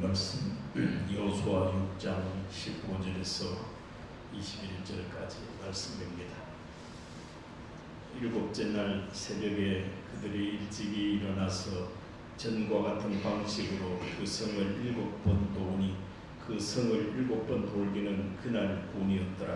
말씀 여호수아 6장 15절에서 21절까지 말씀입니다. 일곱째 날 새벽에 그들이 일찍이 일어나서 전과 같은 방식으로 그 성을 7번 도우니 그 성을 7번 돌기는 그날 운이었더라.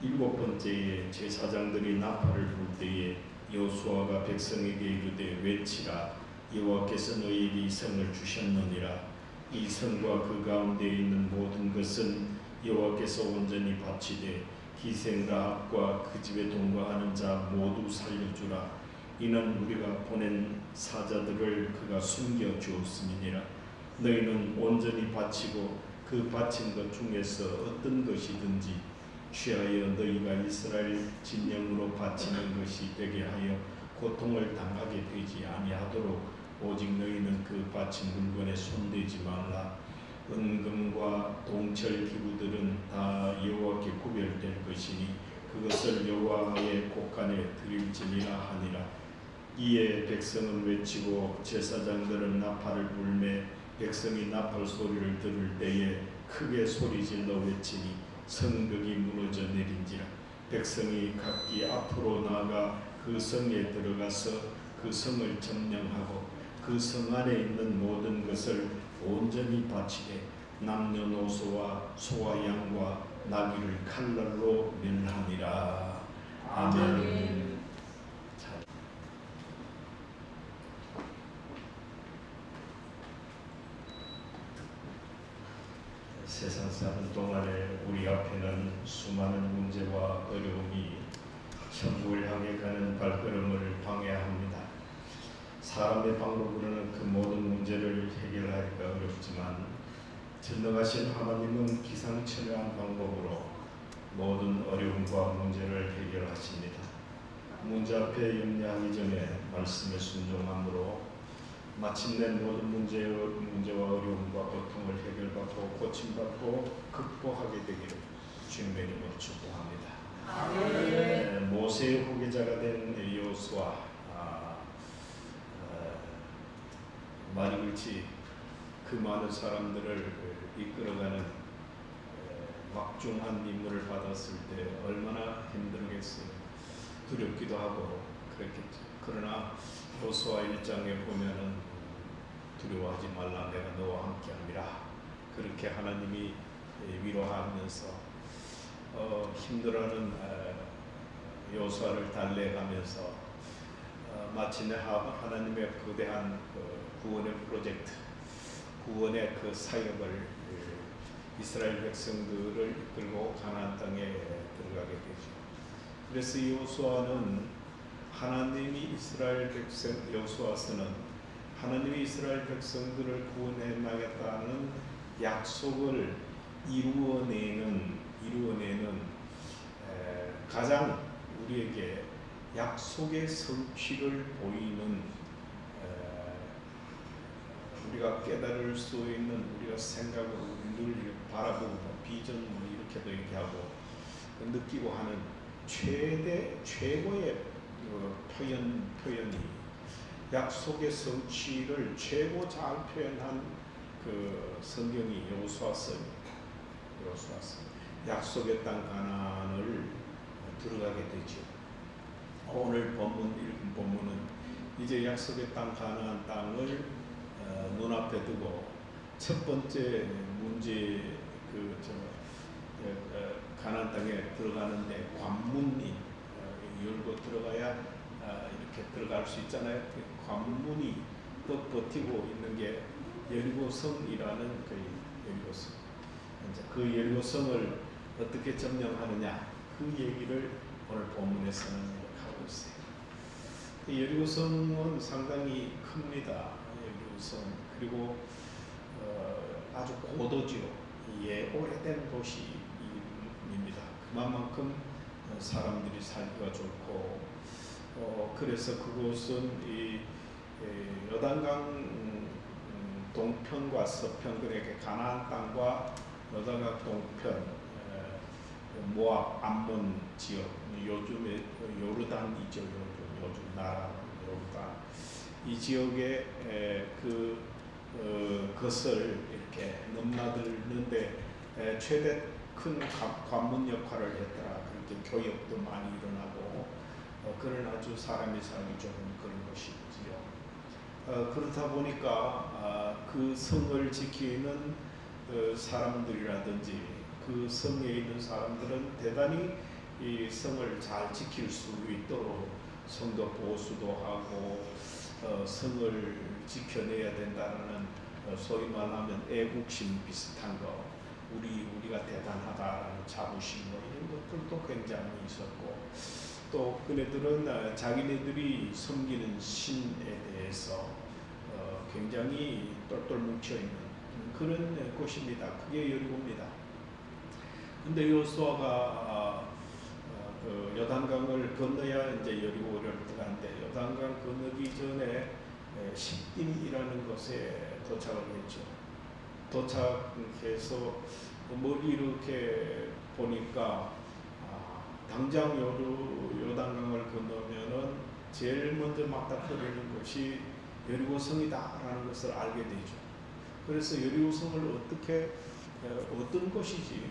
7번째에 제사장들이 나팔을 불 때에 여호수아가 백성에게 이르되 외치라. 여호와께서 너희에게 이 성을 주셨느니라. 이 성과 그 가운데 있는 모든 것은 여호와께서 온전히 바치되 기생라합과 그 집에 동거하는 자 모두 살려주라. 이는 우리가 보낸 사자들을 그가 숨겨 주었음이니라. 너희는 온전히 바치고 그 바친 것 중에서 어떤 것이든지 취하여 너희가 이스라엘 진영으로 바치는 것이 되게 하여 고통을 당하게 되지 아니하도록 오직 너희는 그 바친 물건에 손대지 말라. 은금과 동철 기구들은 다 여호와께 구별될 것이니 그것을 여호와의 곳간에 드릴지니라 하니라. 이에 백성은 외치고 제사장들은 나팔을 불매 백성이 나팔 소리를 들을 때에 크게 소리질러 외치니 성벽이 무너져 내린지라. 백성이 각기 앞으로 나아가 그 성에 들어가서 그 성을 점령하고 그 성 안에 있는 모든 것을 온전히 바치되 남녀노소와 소와 양과 나귀를 칼날로 멸하니라. 아멘. 세상 사는 동안에 우리 앞에는 수많은 문제와 어려움이 천국을 향해 가는 발걸음을 방해합니다. 사람의 방법으로는 그 모든 문제를 해결하기가 어렵지만 전능하신 하나님은 기상천외한 방법으로 모든 어려움과 문제를 해결하십니다. 문제 앞에 염려하기 전에 말씀에 순종함으로 마침내 모든 문제와 어려움과 고통을 해결받고 고침받고 극복하게 되기를 주님의 이름으로 축복합니다. 아멘. 모세의 후계자가 된 여호수아 많이 그렇지 그 많은 사람들을 이끌어가는 막중한 임무를 받았을 때 얼마나 힘들겠어요. 두렵기도 하고 그랬겠죠. 그러나 여호수아 1장에 보면은 두려워하지 말라 내가 너와 함께함이라 그렇게 하나님이 위로하면서 힘들어하는 여호수아를 달래가면서 마침내 하나님의 거대한 구원의 프로젝트, 구원의 그 사역을 이스라엘 백성들을 이끌고 가나안 땅에 들어가게 되죠. 그래서 여호수아는 하나님이 이스라엘 백성 여호수아서는 하나님이 이스라엘 백성들을 구원해 나겠다는 약속을 이루어내는 가장 우리에게 약속의 성취를 보이는 우리가 깨달을 수 있는 우리가 생각으로 늘 바라보고 비전 이렇게도 얘기하고 느끼고 하는 최고의 표현이 약속의 성취를 최고 잘 표현한 그 성경이 여호수아서입니다. 약속의 땅 가나안을 들어가게 되죠. 오늘 읽은 본문은 이제 약속의 땅 가나안 땅을 눈앞에 두고 첫 번째 문제 가나안 땅에 들어가는데 관문이 열고 들어가야 이렇게 들어갈 수 있잖아요. 관문이 또 버티고 있는 게 여리고성이라는 그 여리고성. 이제 그 여리고성을 어떻게 점령하느냐 그 얘기를 오늘 본문에서는 하고 있어요. 여리고성은 상당히 큽니다. 여리고성 그리고 아주 고도지요. 오래된 도시입니다. 그만큼 사람들이 살기가 좋고 그래서 그곳은 이 요단강 동편과 서편 그렇게 가나안 땅과 요단강 동편 모압 암몬 지역 요즘에 요르단이죠. 요즘 나라 요르단 이 지역에 그 것을 이렇게 넘나들는데 최대 큰 관문 역할을 했더라. 그렇게 교역도 많이 일어나고 그런 아주 사람이 살기 좋은 그런 곳이지요. 그렇다 보니까 그 성을 지키는 사람들이라든지 그 성에 있는 사람들은 대단히 이 성을 잘 지킬 수 있도록 성도 보수도 하고 성을 지켜내야 된다는 소위 말하면 애국심 비슷한 거, 우리가 대단하다라는 자부심 뭐 이런 것들도 굉장히 있었고, 또 그네들은 자기네들이 섬기는 신에 대해서 굉장히 똘똘 뭉쳐 있는 그런 곳입니다. 그게 여리고입니다. 근데 여호수아가 그 요단강을 건너야 이제 여리고를 들어가는데, 요단강 건너기 전에 십딤이라는 곳에 도착을 했죠. 도착해서 멀리 이렇게 보니까 당장 요단강을 건너면은 제일 먼저 맞닥뜨리는 것이 여리고성이다라는 것을 알게 되죠. 그래서 여리고성을 어떤 것이지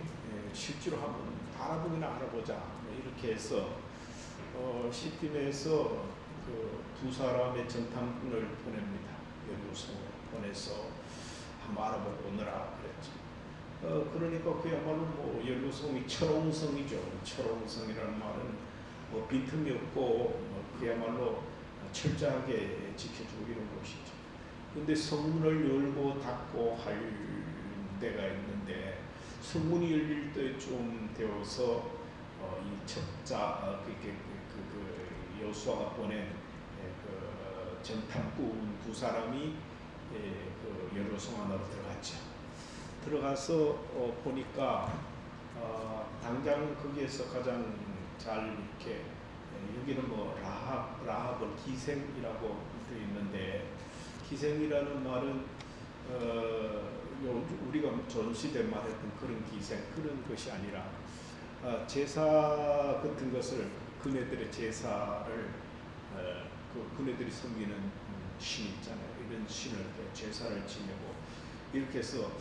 실제로 한번 알아보기나 알아보자 이렇게 해서 시딤에서 그 두 사람의 정탐꾼을 보냅니다. 여리고성으로 보내서 한번 알아보고 오너라 그랬죠. 그러니까 그야말로 뭐 여리고성이 철옹성이죠. 철옹성이라는 말은 뭐 빈틈이 없고 그야말로 철저하게 지켜주고 이런 곳이죠. 근데 성문을 열고 닫고 할 때가 있는데, 성문이 열릴 때쯤 되어서 이 첩자 여호수아가 보낸 그 정탐꾼 두 사람이 그 여리고성 안으로 들어갔죠. 들어가서 보니까 당장 거기에서 가장 잘 이렇게 여기는 뭐 라합은 기생이라고 되어 있는데, 기생이라는 말은 우리가 전시대 말했던 그런 기생 그런 것이 아니라 제사 같은 것을, 그네들의 제사를 그네들이 섬기는 신 있잖아요. 이런 신을 제사를 지내고 이렇게 해서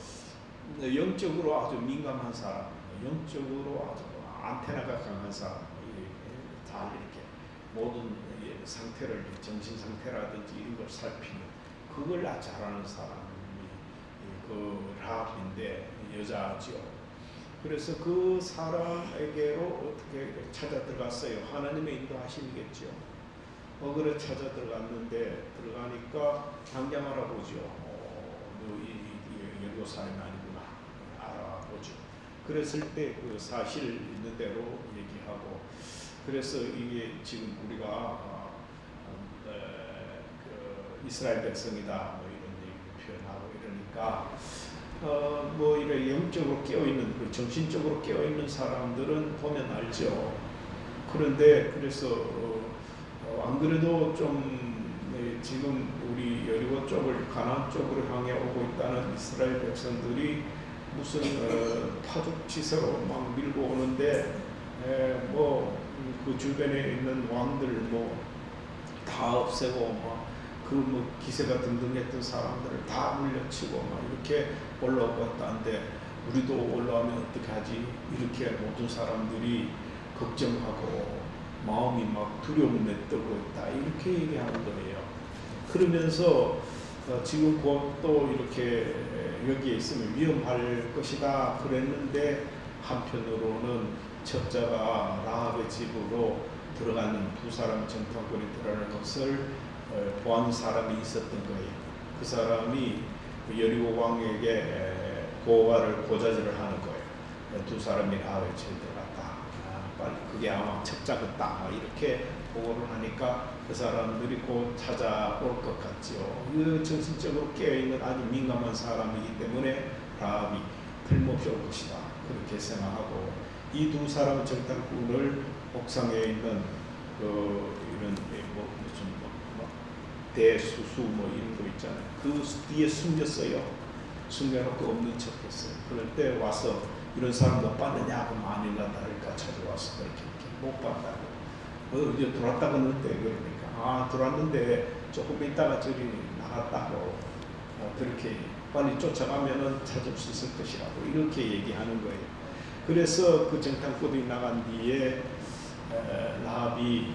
영적으로 아주 민감한 사람, 영적으로 아주 안테나가 강한 사람, 다 이렇게 모든 상태를, 정신 상태라든지 이런 걸 살피는 그걸 잘하는 사람이 그 라합인데 여자죠. 그래서 그 사람에게로 어떻게 찾아 들어갔어요. 하나님의 인도하심이겠죠. 그래 찾아 들어갔는데, 들어가니까 당장 알아보죠. 너 여리고 사람이 아니구나 알아보죠. 그랬을 때 그 사실 있는 대로 얘기하고, 그래서 이게 지금 우리가 그 이스라엘 백성이다 뭐 이런 얘기 표현하고 이러니까 뭐 이래 영적으로 깨어있는, 그 정신적으로 깨어있는 사람들은 보면 알죠. 그런데 그래서 안 그래도 좀 지금 우리 여리고 쪽을 가나안 쪽으로 향해 오고 있다는 이스라엘 백성들이 무슨 파죽지세로 막 밀고 오는데 뭐 그 주변에 있는 왕들 뭐 다 없애고 막 그 뭐 기세가 등등했던 사람들을 다 물려치고 막 이렇게 올라오고 왔다는데, 우리도 올라오면 어떻게 하지? 이렇게 모든 사람들이 걱정하고 마음이 막 두려움에 떨고 있다 이렇게 얘기하는 거예요. 그러면서 지금 곧 또 이렇게 여기에 있으면 위험할 것이다 그랬는데, 한편으로는 첩자가 라합의 집으로 들어가는 두 사람 정탐꾼이 들어가는 것을 보안 사람이 있었던 거예요. 그 사람이 여리고 왕에게 고자질을 하는 거예요. 두 사람이 라합의 집에 들어갔다. 빨리 그게 아마 첩자 같다 이렇게 보고를 하니까 그 사람들이 곧 찾아올 것 같지요. 그 정신적으로 깨어있는 아주 민감한 사람이기 때문에 라합이 틀림없이 올 것이다 그렇게 생각하고, 이 두 사람 정탐꾼을 옥상에 있는 이런 무슨 대수수 뭐 이런 거 있잖아요. 그 뒤에 숨겼어요. 숨겨놓고 없는 척했어요. 그럴 때 와서 이런 사람 못 봤느냐 하면 아니나 다를까 찾아와서 이렇게 못 봤다고. 이제 들어왔다고 했는데, 그러니까 들어왔는데 조금 있다가 저리 나갔다고. 그렇게 빨리 쫓아가면은 찾을 수 있을 것이라고 이렇게 얘기하는 거예요. 그래서 그 정탐꾼이 나간 뒤에 라합이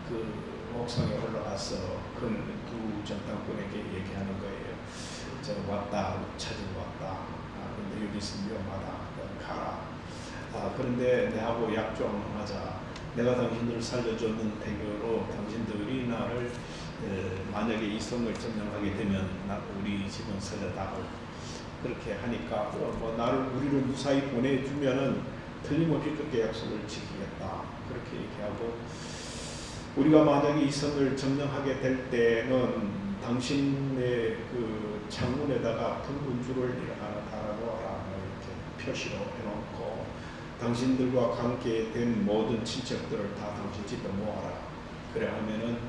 그 옥상에 올라가서 그 두 정탐꾼에게 얘기하는 거예요. 저 왔다, 찾으러 왔다. 근데 여기 있으면 위험하다. 가라. 그런데 내하고 약 좀 하자. 내가 당신들을 살려줬는 대교로 당신들이 나를 만약에 이 성을 점령하게 되면 우리 집은 살려다오. 그렇게 하니까 나를 우리를 무사히 보내주면은 틀림없이 그렇게 약속을 지키겠다. 그렇게 얘기하고 우리가 만약에 이 성을 점령하게 될 때는 당신의 그 창문에다가 붉은 줄을 하나 달아놓아라. 이렇게 표시로 해놓고 당신들과 관계된 모든 친척들을 다 당신 집에 모아라. 그래 하면은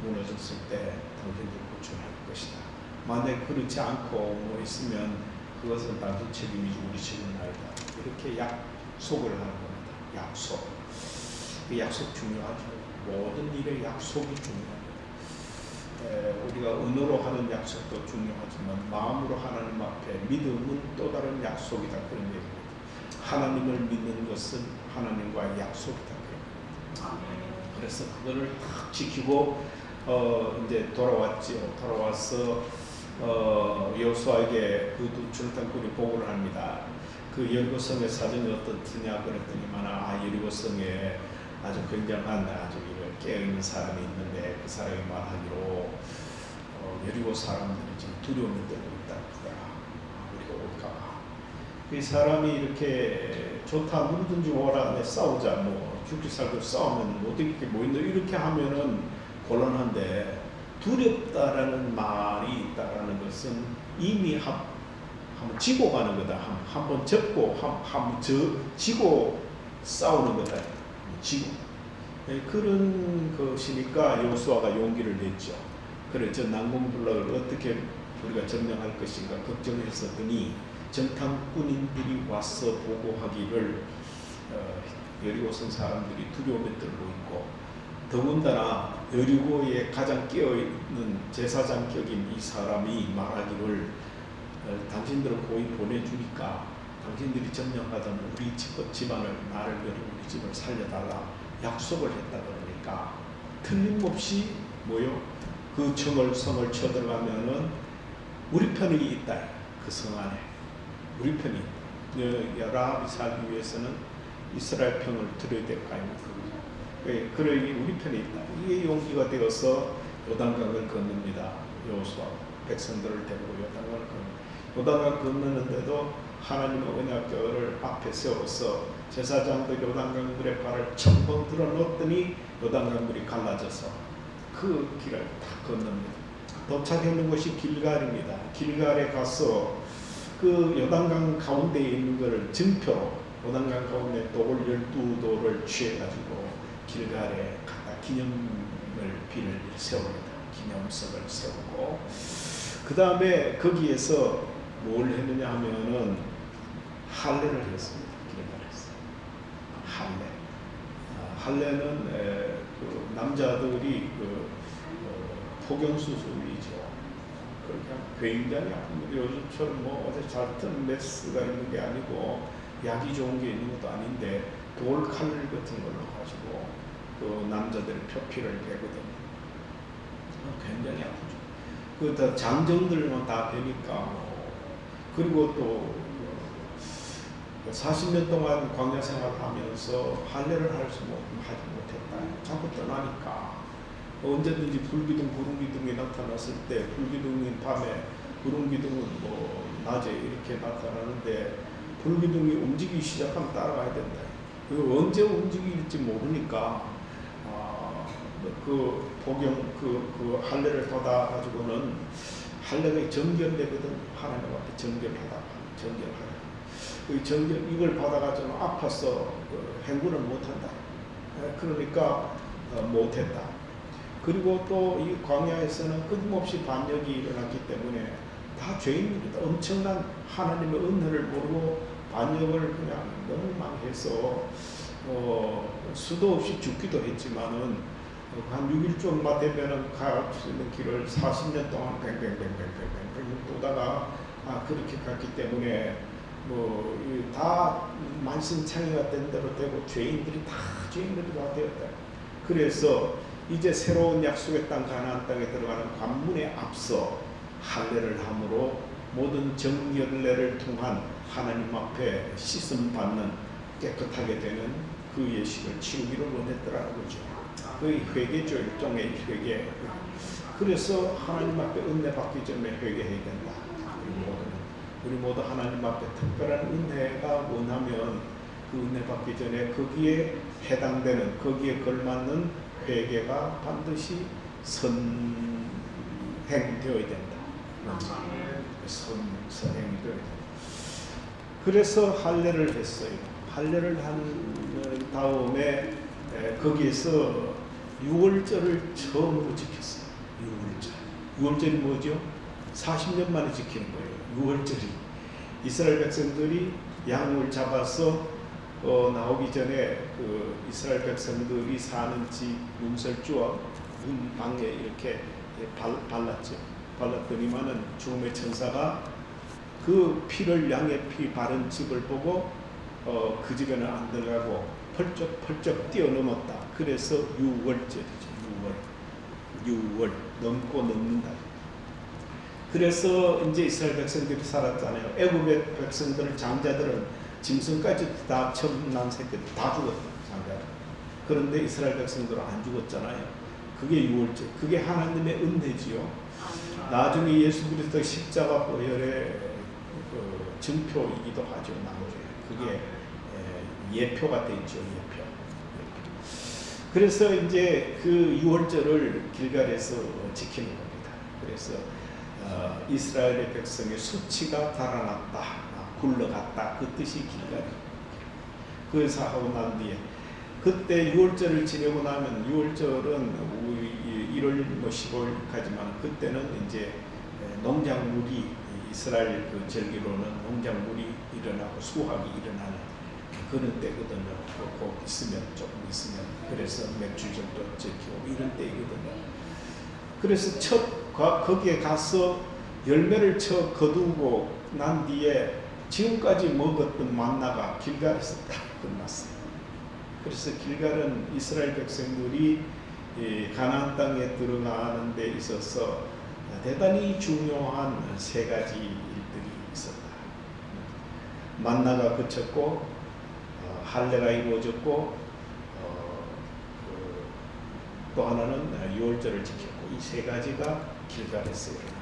무너졌을 때 당신들 구출할 것이다. 만약 그렇지 않고 뭐 있으면 그것은 당신 책임이지 우리 책임은 아니다. 이렇게 약속을 하는 겁니다. 약속. 그 약속 중요하죠. 모든 일에 약속이 중요합니다. 우리가 언어로 하는 약속도 중요하지만 마음으로 하나님 앞에 믿음은 또 다른 약속이다. 그런 얘기입니다. 하나님을 믿는 것은 하나님과의 약속이다. 그래서 그거를 딱 지키고 이제 돌아왔지요. 돌아와서 여호수아에게 그 정탐꾼이 보고를 합니다. 그 여리고성의 사정이 어떻느냐 그랬더니만 여리고성에 아주 굉장한 아주 깨어있는 사람이 있는데 그 사람이 말하기로 여리고 사람들이 지금 두려움을 떨고 있다 그러더라. 우리가 올까. 그 사람이 이렇게 좋다 누구든지 오라 내 싸우자 뭐 죽기 살고 싸우면 못 이기게 뭐 있는 이렇게 하면은 곤란한데 두렵다라는 말이 있다라는 것은 이미 한번 지고 가는 거다. 한번 접고 한번 지고 싸우는 거다. 지고 그런 것이니까 여호수아가 용기를 냈죠. 그래 저 난공불락을 어떻게 우리가 점령할 것인가 걱정했었더니 정탐꾼인들이 와서 보고하기를 여리고성 사람들이 두려움에 떨고 있고 더군다나 여리고에 가장 깨어있는 제사장격인 이 사람이 말하기를 당신들을 고이 보내주니까 당신들이 점령하던 우리 집안을 나를 위해 우리 집을 살려달라 약속을 했다 그러니까 틀림없이 그 성을 쳐들어가면은 우리 편이 있다. 그 성 안에 우리 편이 있다. 라합이 살기 위해서는 이스라엘 편을 들어야 될 거 아닙니까? 그러니 우리 편에 있다. 이게 용기가 되어서 요단강을 건넙니다. 여호수아 백성들을 데리고 요단강을 건너는데도 하나님의 언약궤를 앞에 세워서 제사장들 요단강물에 발을 첨벙 들어놓더니 요단강물이 갈라져서 그 길을 다 건넙니다. 도착했는 곳이 길갈입니다. 길갈에 가서 그 요단강 가운데에 있는 것을 증표로 요단강 가운데 돌 12돌을 취해가지고 길갈에 갖다 기념비를 세웁니다. 기념석을 세우고 그 다음에 거기에서 뭘 했느냐 하면은 할례를 했습니다. 길갈에서 할례는 그 남자들이 포경수술이죠. 굉장히 아픕니다. 요즘처럼 어제 잘든 메스가 있는 게 아니고 약이 좋은 게 있는 것도 아닌데 돌칼 같은 걸로 가지고 그 남자들의 표피를 베거든요. 굉장히 아프죠. 그 장정들만 다 베니까 그리고 또 40년 동안 광야 생활을 하면서 할례를 하지 못했다. 자꾸 떠나니까 언제든지 불기둥, 구름기둥이 나타났을 때 불기둥이 밤에, 구름기둥은 낮에 이렇게 나타나는데 불기둥이 움직이기 시작하면 따라가야 된다. 언제 움직일지 모르니까 그 복용 그 할례를 받아가지고는 할례가 정결되거든. 하나님 앞에 정결하다. 이걸 받아가지고 아파서 행군을 못한다. 그러니까 못했다. 그리고 또 이 광야에서는 끊임없이 반역이 일어났기 때문에 다 죄인입니다. 엄청난 하나님의 은혜를 모르고 반역을 그냥 너무 많이 해서 수도 없이 죽기도 했지만은 한 6일 정도 되면은 갈 수 있는 길을 40년 동안 뱅뱅뱅뱅뱅뱅 도다가 그렇게 갔기 때문에 다 만신창이가 된 대로 되고 죄인들이 다 되었다. 그래서 이제 새로운 약속의 땅 가나안 땅에 들어가는 관문에 앞서 할례를 함으로 모든 정결례를 통한 하나님 앞에 씻음 받는 깨끗하게 되는 그 예식을 치르기를 원했더라는 거죠. 그 회개죠. 일종의 회개. 그래서 하나님 앞에 은혜 받기 전에 회개해야 된다. 우리 모두 하나님 앞에 특별한 은혜가 원하면 그 은혜 받기 전에 거기에 해당되는, 거기에 걸맞는 회개가 반드시 선행되어야 된다. 선행이 되어야 된다. 그래서 할례를 했어요. 할례를 한 다음에 거기에서 유월절을 처음으로 지켰어요. 유월절이 뭐죠? 40년 만에 지키는 거예요. 유월절이. 이스라엘 백성들이 양을 잡아서 나오기 전에 그 이스라엘 백성들이 사는 집 문설주와 문 방에 이렇게 발랐죠. 발랐더니만은 죽음의 천사가 그 피를, 양의 피 바른 집을 보고 그 집에는 안 들어가고 펄쩍 뛰어넘었다. 그래서 유월절이죠. 유월 넘고 넘는다. 그래서 이제 이스라엘 백성들이 살았잖아요. 애굽의 백성들은, 장자들은 짐승까지 다 처음 난 새끼들 다 죽었다. 장자들. 그런데 이스라엘 백성들은 안 죽었잖아요. 그게 유월절. 그게 하나님의 은혜지요. 나중에 예수 그리스도의 십자가 보혈의 증표이기도 하죠. 나중에 그게 예표가 돼 있죠. 예표. 그래서 이제 그 유월절을 길갈에서 지키는 겁니다. 그래서 이스라엘의 백성의 수치가 달아났다, 굴러갔다, 그 뜻이 길갈. 그래서 하고 난 뒤에 그때 유월절을 지내고 나면, 유월절은 1월 15일까지만, 그때는 이제 농작물이, 이스라엘 그 절기로는 농작물이 일어나고 수확이 일어나는 그런 때거든요. 조금 있으면 그래서 맥주절도 지키고 이런 때이거든요. 그래서 거기에 가서 열매를 거두고 난 뒤에 지금까지 먹었던 만나가 길갈에서 딱 끝났어요. 그래서 길갈은 이스라엘 백성들이 가나안 땅에 들어가는 데 있어서 대단히 중요한 세 가지 일들이 있었다. 만나가 그쳤고, 할례가 이루어졌고, 또 하나는 유월절을 지켰고, 이 세 가지가 길갈에서 일어납니다.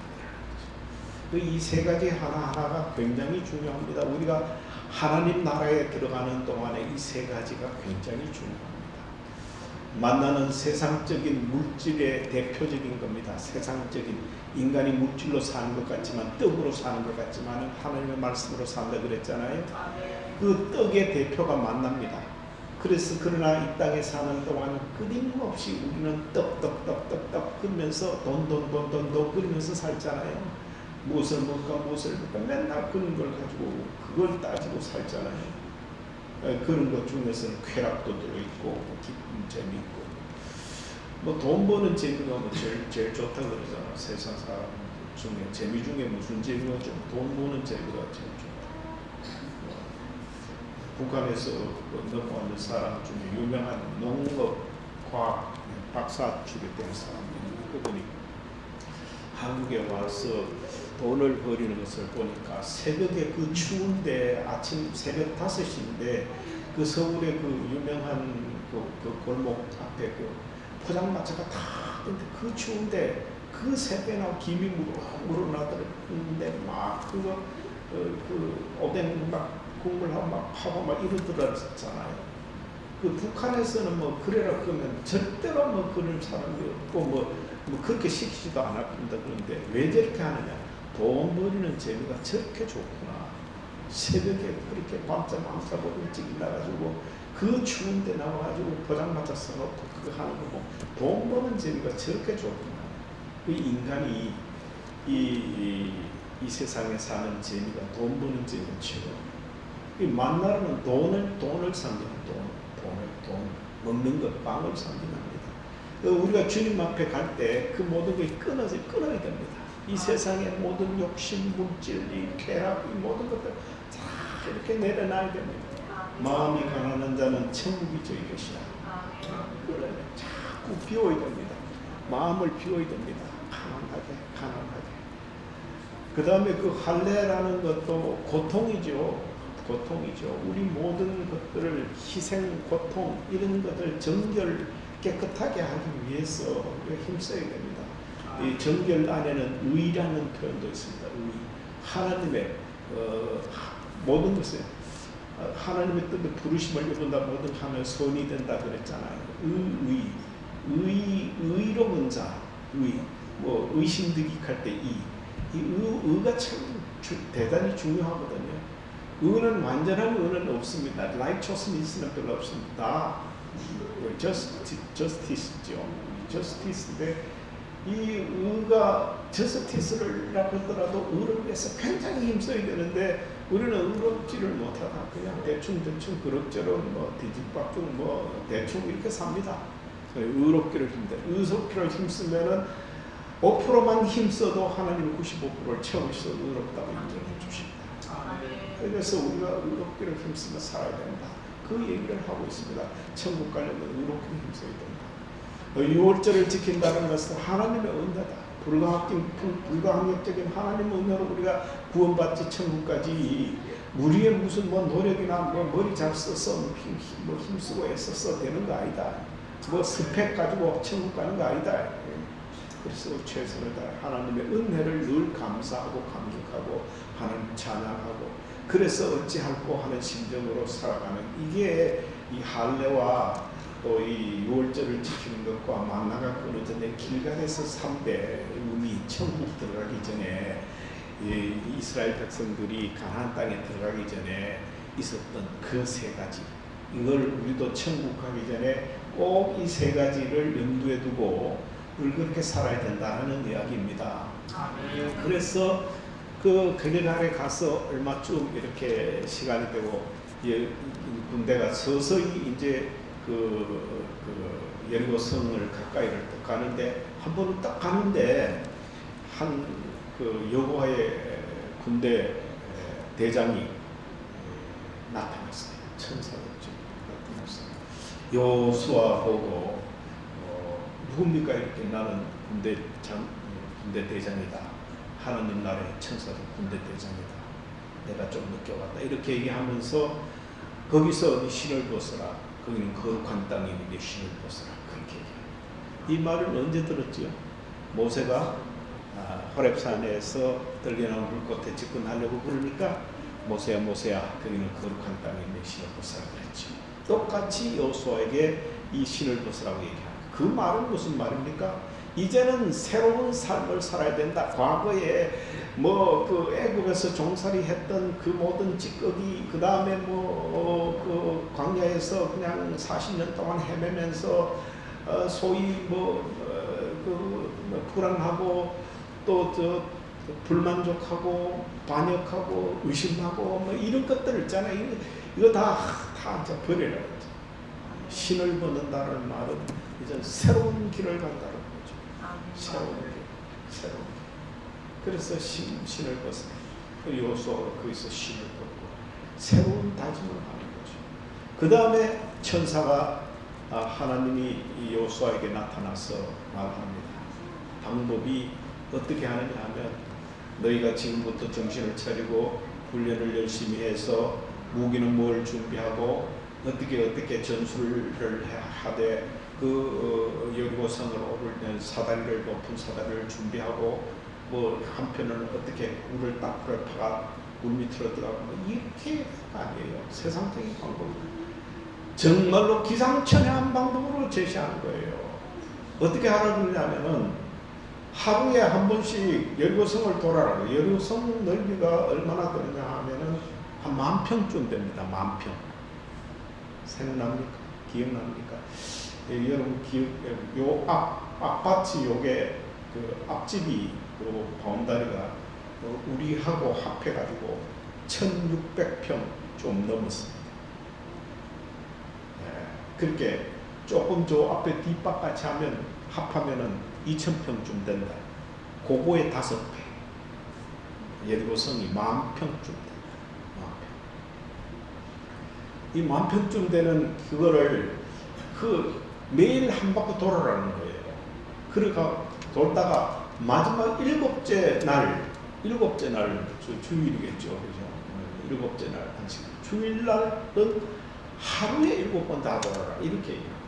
이 세 가지 하나하나가 굉장히 중요합니다. 우리가 하나님 나라에 들어가는 동안에 이 세 가지가 굉장히 중요합니다. 만나는 세상적인 물질의 대표적인 겁니다. 세상적인, 인간이 물질로 사는 것 같지만, 떡으로 사는 것 같지만 하나님의 말씀으로 산다 그랬잖아요. 그 떡의 대표가 만납니다. 그래서 그러나 이 땅에 사는 동안 끊임없이 우리는 떡 그러면서 돈 그러면서 살잖아요. 무엇을 먹을까 맨날 그런 걸 가지고 그걸 따지고 살잖아요. 그런 것 중에서는 쾌락도 들어있고 기쁨, 재미있고, 돈 버는 재미가 제일 좋다고 그러잖아. 세상 사람 중에 재미 중에 무슨 재미가 좀, 돈 버는 재미가 제일 좋다. 북한에서 넘어오는 사람 중에 유명한 농업 과학 박사 출입된 사람이, 그분이 한국에 와서 돈을 버리는 것을 보니까 새벽에, 그 추운데 아침 새벽 5시인데 그 서울의 그 유명한 그 골목 앞에 그 포장마차가 다 있는데, 그 추운데 그 새벽에 김이 물어나더랬는데 막 그거 그 오뎅 막 국물하고 막 파고 막 이러더랬잖아요. 그 북한에서는 뭐 그래라 그러면 절대로 뭐 그런 사람이 없고 뭐 그렇게 시키지도 않았습니다. 그런데 왜 저렇게 하느냐? 돈 버리는 재미가 저렇게 좋구나. 새벽에 그렇게 밤잠 일찍 일어나가지고 그 추운데 나와가지고 포장마차 써놓고 그거 하는 거고, 돈 버는 재미가 저렇게 좋구나. 그 인간이 이 세상에 사는 재미가 돈 버는 재미가 최고. 이 만나는 돈을 삽니다. 돈 먹는 것, 빵을 삽니다. 우리가 주님 앞에 갈 때 그 모든 게 끊어야 됩니다. 이 세상의 모든 욕심, 물질, 이 쾌락, 이 모든 것들 다 이렇게 내려놔야 됩니다. 마음이 가난한 자는 천국이 저희 것이다. 그래, 자꾸 비워야 됩니다. 마음을 비워야 됩니다. 가난하게. 그 다음에 그 할례라는 것도 고통이죠. 우리 모든 것들을 희생, 고통 이런 것들 정결 깨끗하게 하기 위해서 우리가 힘써야 됩니다. 이 정결 안에는 의라는 표현도 있습니다. 의. 하나님의 모든 것을 하나님의 뜻에 부르심을 입은다 모든 하면 선이 된다 그랬잖아요. 의로운 자, 뭐 의심득익할 때 의가 참 대단히 중요하거든요. 의는 완전한 의는 없습니다. righteousness는 별로 없습니다. justice죠. justice인데 이 의가 justice라고 하더라도 의를 위해서 굉장히 힘써야 되는데 우리는 의롭지를 못하다. 그냥 대충 그럭저럭 뭐 뒤집박죽 뭐 대충 이렇게 삽니다. 의롭기를 힘쓰면은 5%만 힘써도 하나님은 95%를 채우셔서 의롭다고 인정해 주십니다. 그래서 우리가 의롭기를 힘쓰며 살아야 된다. 그 얘기를 하고 있습니다. 천국 가려면 의롭기를 힘써야 된다. 6월절을 지킨다는 것은 하나님의 은혜다. 불가항력적인 하나님의 은혜로 우리가 구원받지 천국까지 우리의 무슨 뭐 노력이나 뭐 머리 잘 써서 뭐 힘쓰고 애써서 되는 거 아니다. 뭐 스펙 가지고 천국 가는 거 아니다. 그래서 최선을 다해 하나님의 은혜를 늘 감사하고 감격하고 하나님 찬양하고 그래서 어찌할꼬 하는 심정으로 살아가는 이게 이 할례와 또 이 유월절을 지키는 것과 만나가 끊어졌는데 길갈에서 3대 의미 천국 들어가기 전에 이스라엘 백성들이 가나안 땅에 들어가기 전에 있었던 그 3가지 이걸 우리도 천국 가기 전에 꼭 이 3가지를 염두에 두고 우리 그렇게 살아야 된다는 이야기입니다. 그래서 그 길갈에 가서 얼마쯤 이렇게 시간이 되고 군대가 서서히 이제 그 여리고 성을 가까이를 딱 가는데 한 번은 딱 가는데 한 그 여호와의 군대 대장이 나타났어요. 천사였죠. 나타났어요. 여호수아 보고 누굽니까? 이렇게 나는 군대 대장이다. 하나님 나라의 천사도 군대 대장이다. 내가 좀 늦게 왔다. 이렇게 얘기하면서 거기서 네 신을 벗어라. 거기는 거룩한 땅이니 신을 벗어라. 그렇게 얘기해요. 이 말을 언제 들었지요? 모세가 호렙산에서 떨려나온 불꽃에 집근하려고 그러니까 모세야 거기는 거룩한 땅이니 신을 벗어라 그랬죠. 똑같이 여호수아에게 이 신을 벗으라고 얘기합니다. 그 말은 무슨 말입니까? 이제는 새로운 삶을 살아야 된다. 과거에 뭐 그 애굽에서 종살이 했던 그 모든 찌꺼기 그 다음에 그 광야에서 그냥 40년 동안 헤매면서 소위 불안하고 또 불만족하고 반역하고 의심하고 뭐 이런 것들 있잖아요. 이거 다 이제 버리라. 신을 벗는다는 말은 이제 새로운 길을 간다는 거죠. 새로운 길. 그래서 신을 벗어요. 여호수아가 거기서 신을 벗고 새로운 다짐을 하는 거죠. 그 다음에 천사가 하나님이 여호수아에게 나타나서 말합니다. 방법이 어떻게 하느냐 하면 너희가 지금부터 정신을 차리고 훈련을 열심히 해서 무기는 뭘 준비하고 어떻게 전술을 하되 그 여리고성을 오르는 사다리를 높은 사다리를 준비하고 뭐 한편은 어떻게 굴을 파가 물 밑으로 들어가고 이렇게 아니에요. 세상적인 방법 정말로 기상천외한 방법으로 제시하는 거예요. 어떻게 하라고 그러냐면은 하루에 한 번씩 여리고성을 돌아라고. 여리고성 넓이가 얼마나 되느냐 하면은 한 10,000평쯤 됩니다. 10,000평. 생각납니까? 기억납니까? 여러분 요 앞밭이 요게 그 앞집이 요 바운다리가 우리하고 합해가지고 1,600평 좀 넘었습니다. 네, 그렇게 조금 저 앞에 뒷밭같이 하면 합하면은 2,000평쯤 된다. 고거의 5배. 예리고성이 10,000평쯤 된다. 10,000평. 이 10,000평쯤 되는 그거를 매일 한 바퀴 돌아라는 거예요. 그러니까 돌다가 마지막 일곱째 날 주일이겠죠, 그죠? 일곱째 날 한식. 주일날은 하루에 7번 다 돌아라 이렇게 얘기합니다.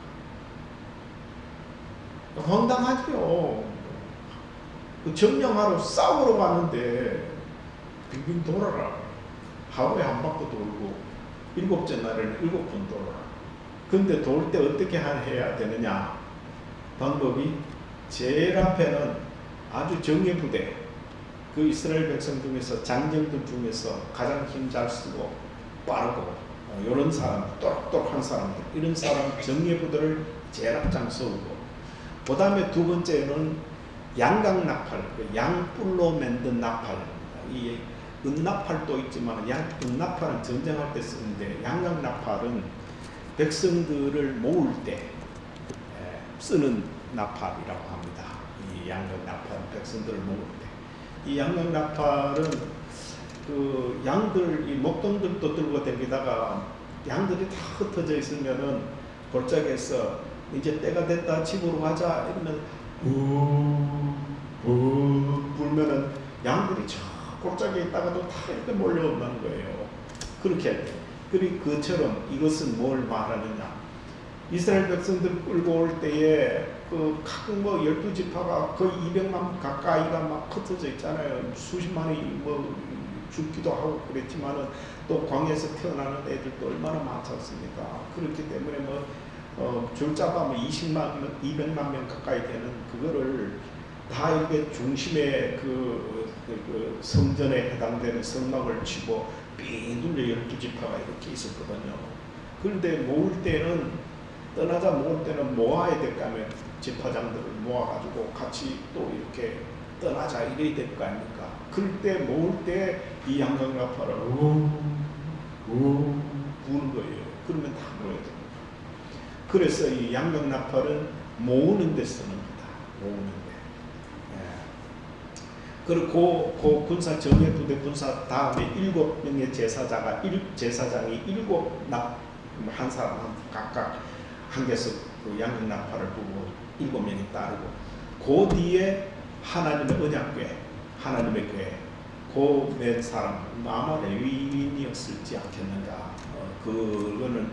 황당하죠. 그 점령하러 싸우러 가는데 빙빙 돌아라. 하루에 한 바퀴 돌고 7째 날에는 7번 돌아라. 근데 돌 때 어떻게 해야 되느냐? 방법이 제일 앞에는 아주 정예부대, 그 이스라엘 백성 중에서 장정들 중에서 가장 힘 잘 쓰고 빠르고 이런 사람, 똑똑한 사람들, 이런 사람 정예부대를 제일 앞장 세우고, 그 다음에 두 번째는 양강나팔, 그 양뿔로 만든 나팔, 이 은나팔도 있지만 은나팔은 전쟁할 때 쓰는데 양강나팔은 백성들을 모을 때 쓰는 나팔이라고 합니다. 이 양강나팔은 백성들을 모을 때. 이 양강나팔은 그 양들, 이 목동들도 들고 다니다가 양들이 다 흩어져 있으면은 골짜기에서 이제 때가 됐다, 집으로 가자 이러면 불면은 양들이 저 골짜기에 있다가도 다 이렇게 몰려온다는 거예요. 그렇게 할 때. 그리고 그처럼 이것은 뭘 말하느냐? 이스라엘 백성들 끌고 올 때에 그 각 뭐 12지파가 거의 200만 가까이가 막 흩어져 있잖아요. 수십만이 뭐 죽기도 하고 그랬지만은 또 광야에서 태어나는 애들도 얼마나 많지 않습니까? 그렇기 때문에 줄잡아면 200만 명 가까이 되는 그거를 다 이게 중심에 그 성전에 해당되는 성막을 치고 삥 둘러 12지파가 이렇게 있었거든요. 그런데 모을 때는 떠나자 모을 때는 모아야 될까 하면 지파장들을 모아가지고 같이 또 이렇게 떠나자 이래야 될 거 아닙니까? 그럴 때 모을 때 이 양강나팔을 부는 거예요. 그러면 다 모여야 됩니다. 그래서 이 양강나팔은 모으는 데 쓰는 거다. 모으는 데. 그리고 그 군사 정예부대 군사 다음에 7명의 제사장이 7한 사람 각각 한 개씩 그 양강나팔을 부고 7명이 따르고, 그 뒤에 하나님의 언약궤, 하나님의 궤, 그 몇 사람 아마 레위인이었을지 않겠는가. 그거는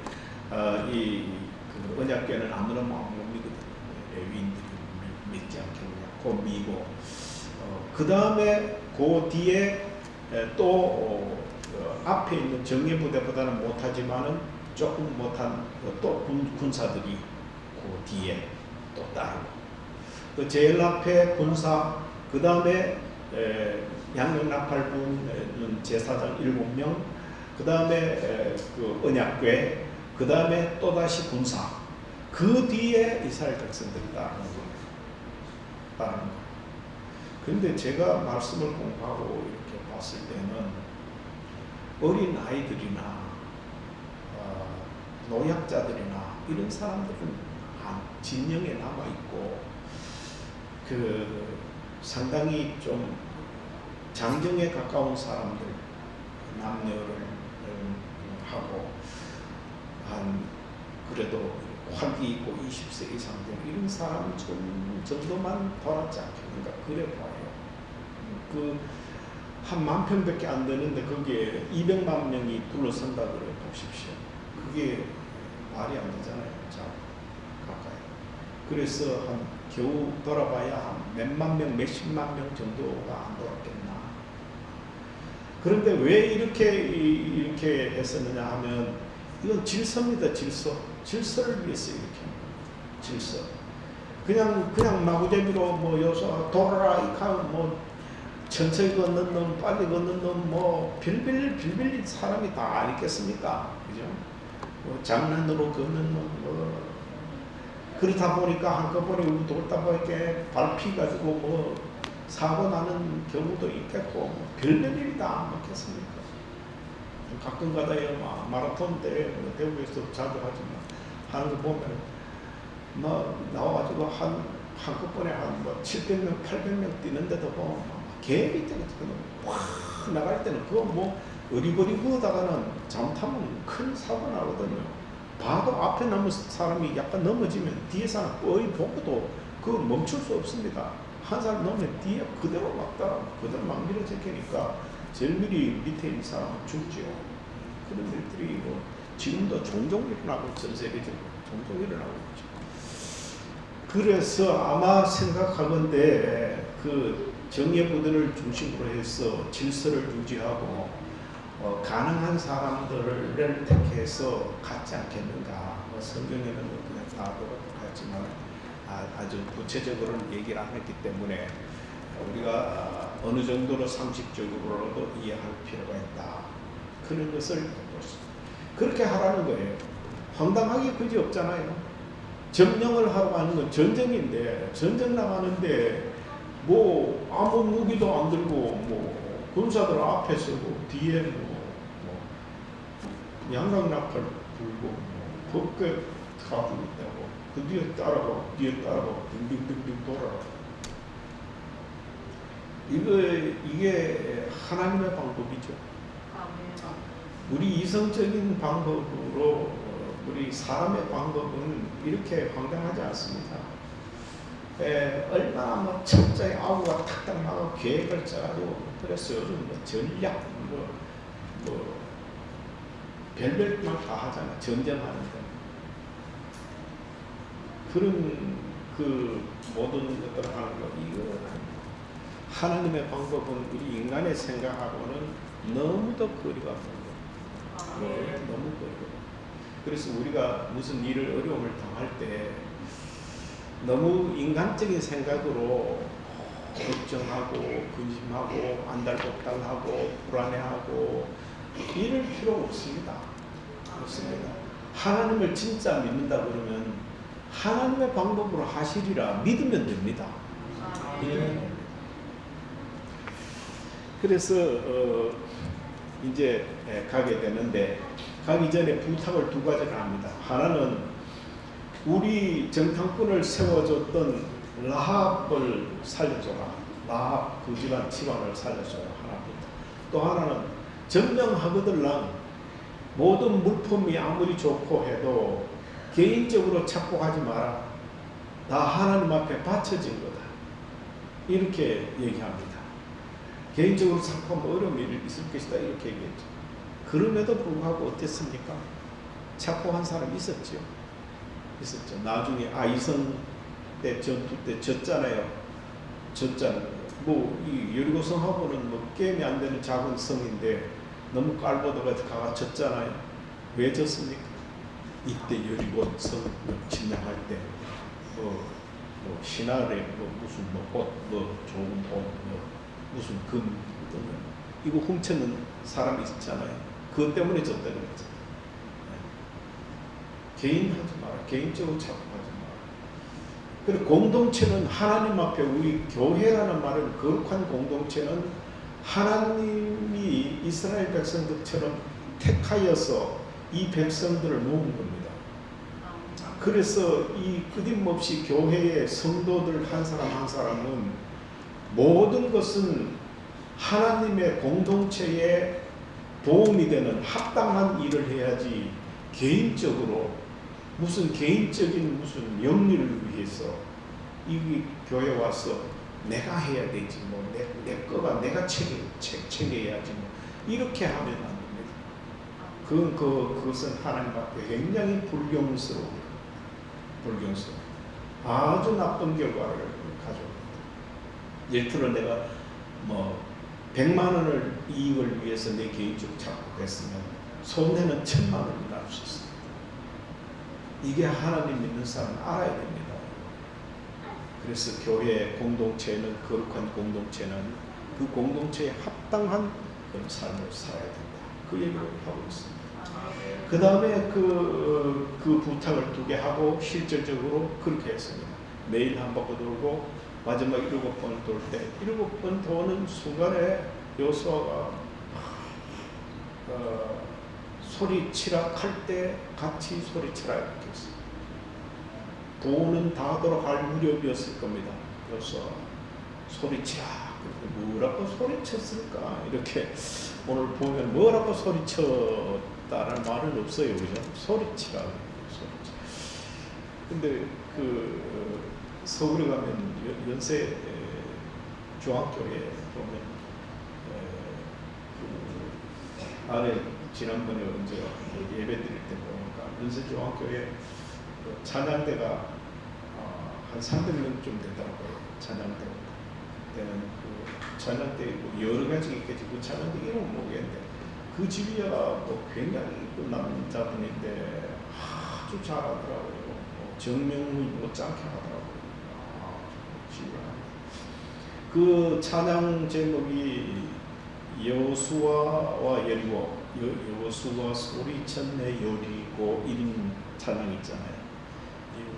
그 언약궤는 아무나 못 믿거든요. 레위인들이 믿지 않겠느냐. 그 미고 그 다음에 그 뒤에 또 앞에 있는 정예부대보다는 못하지만은 조금 못한 또 군사들이 그 뒤에 또 따르고, 그 제일 앞에 군사, 그 다음에 양강나팔 부는 제사장 7명, 그 다음에 그 언약궤, 그 다음에 또다시 군사, 그 뒤에 이스라엘 백성들이 따르는 거예요. 그런데 제가 말씀을 공부하고 이렇게 봤을 때는 어린 아이들이나 노약자들이나 이런 사람들은 진영에 남아 있고, 그 상당히 좀 장정에 가까운 사람들, 남녀를 하고 그래도 활기 있고 20세 이상 된 이런 사람 정도만 돌았지 않겠는가 그래 봐요. 그 한 10,000평밖에 안 되는데 거기에 200만 명이 둘러선다 그래 보십시오. 그게 말이 안 되잖아요. 자, 가까이. 그래서 겨우 돌아봐야 한 몇만 명, 몇십만 명 정도가 안 돌았겠나. 그런데 왜 이렇게 했었느냐 하면 이건 질서입니다. 질서를 위해서 이렇게 합니다. 질서. 그냥 마구잡이로 여기서 돌아라 뭐 천천히 걷는 놈, 빨리 걷는 놈, 빌빌 사람이 다 알겠습니까? 그죠? 장난으로 걷는 놈, 그렇다 보니까 한꺼번에 돌다 보니까 발 피가지고 사고 나는 경우도 있겠고, 별별일이 다 안 맞겠습니까? 가끔 가다요 마라톤 대회 대구에서 자주 하지만 하는 거 보면 나와가지고 한꺼번에 뭐 700명, 800명 뛰는데도 뭐 계획이 확 나갈 때는 그거 뭐 어리버리 구르다가는 잘못하면 큰 사고 나거든요. 봐도 앞에 남은 사람이 약간 넘어지면 뒤에 사람 거의 보고도 그거 멈출 수 없습니다. 한 사람 넘으면 뒤에 그대로 그대로 막 밀어제끼니까 제일 미리 밑에 있는 사람은 죽죠. 그런 일들이 뭐 지금도 종종 일어나고 전 세계적으로 종종 일어나고 있죠. 그래서 아마 생각하건대 그 정예부대를 중심으로 해서 질서를 유지하고 가능한 사람들을 택해서 갖지 않겠는가. 성경에는 그냥 다 똑같지만 아주 구체적으로는 얘기를 안 했기 때문에 우리가 어느 정도로 상식적으로도 이해할 필요가 있다. 그런 것을 보겠습니다. 그렇게 하라는 거예요. 황당하게 그지 없잖아요. 점령을 하러 가는 건 전쟁인데, 전쟁 나가는데 뭐 아무 무기도 안 들고 뭐 군사들 앞에 서고 뒤에 뭐 양각나팔 불고 법궤 가지고 있다고 그 뒤에 따라가고 빙빙빙빙 돌아가. 이게 하나님의 방법이죠. 우리 이성적인 방법으로 우리 사람의 방법은 이렇게 황당하지 않습니다. 얼마나 뭐 철저히 아우가 탁탁 나고 계획을 짜가지고 그래서 요즘 뭐 전략 뭐 별별 말 다 하잖아. 전쟁하는데 그런 그 모든 것들을 하는 거 이거 하나님의 방법은 우리 인간의 생각하고는 너무도 거리가 먼 거예요. 너무 거리가. 그래서 우리가 무슨 일을 어려움을 당할 때 너무 인간적인 생각으로 걱정하고 근심하고 안달복달하고 불안해하고 이럴 필요가 없습니다. 없습니다. 하나님을 진짜 믿는다 그러면 하나님의 방법으로 하시리라 믿으면 됩니다. 그래서 이제 가게 되는데 가기 전에 부탁을 두 가지를 합니다. 하나는 우리 정탐꾼을 세워줬던 라합을 살려줘라. 라합 그 집안을 살려줘라. 하나부터. 또 하나는 점령하거들랑 모든 물품이 아무리 좋고 해도 개인적으로 착복하지 마라. 다 하나님 앞에 바쳐진 거다. 이렇게 얘기합니다. 개인적으로 착복하면 어려움이 있을 것이다. 이렇게 얘기했죠. 그럼에도 불구하고 어땠습니까? 착복한 사람이 있었죠. 나중에 아이성 때 전투 때 졌잖아요. 뭐 이 여리고성하고는 뭐 게임이 안 되는 작은 성인데 너무 깔보다가 가가 졌잖아요. 왜 졌습니까? 이때 여리고성 침략할 때 뭐 신하래 무슨 옷 좋은 옷 무슨 금 이거 훔치는 사람이 있잖아요. 그것 때문에 졌다는 거죠. 개인 하지 마라. 개인적으로 착각하지 마라. 그리고 공동체는 하나님 앞에 우리 교회라는 말은 거룩한 공동체는 하나님이 이스라엘 백성들처럼 택하여서 이 백성들을 모은 겁니다. 그래서 이 끊임없이 교회의 성도들 한 사람 한 사람은 모든 것은 하나님의 공동체에 도움이 되는 합당한 일을 해야지 개인적으로 무슨 개인적인 무슨 영리를 위해서 이 교회 와서 내가 해야 되지 뭐 내 거가 내가 챙겨야지 뭐 이렇게 하면 안 됩니다. 그것은 하나님 앞에 굉장히 불경스러워요. 아주 나쁜 결과를 가져옵니다. 예를 들어 내가 뭐 100만 원을 이익을 위해서 내 개인적으로 착복했으면 손해는 1000만 원이 날 수 있습니다. 이게 하나님 믿는 사람은 알아야 됩니다. 그래서 교회 공동체는 거룩한 공동체는 그 공동체에 합당한 그런 삶을 살아야 된다. 그 얘기를 하고 있습니다. 그 다음에 그 부탁을 2개 하고 실질적으로 그렇게 했습니다. 매일 한 바퀴 돌고 마지막 7번 돌 때 7번 도는 순간에 여호수아가 소리치라 할 때 같이 소리치라 이렇게 했어요. 돈은 다 돌아갈 무렵이었을 겁니다. 그래서 소리쳐. 뭐라고 소리쳤을까? 이렇게 오늘 보면 뭐라고 소리쳤다는 말은 없어요. 그죠? 소리치라. 소리치. 근데 그 서울에 가면 연세 중학교에 보면 그 아래 지난번에 언제 예배 드릴 때 보니까 연세 중학교에 그 찬양대가 한 300명쯤 되더라고요. 찬양대 때는 그 찬양대 뭐 여러 가지 있겠지. 그 찬양대 이름은 모르겠는데 그 집이야 뭐 굉장히 이쁜 남자분인데 아주 잘하더라고요. 정명훈이 못지않게 하더라고요. 그 찬양 제목이 여호수아와 여리고, 여호수아 소리쳤네 여리고 이런 찬양 있잖아요.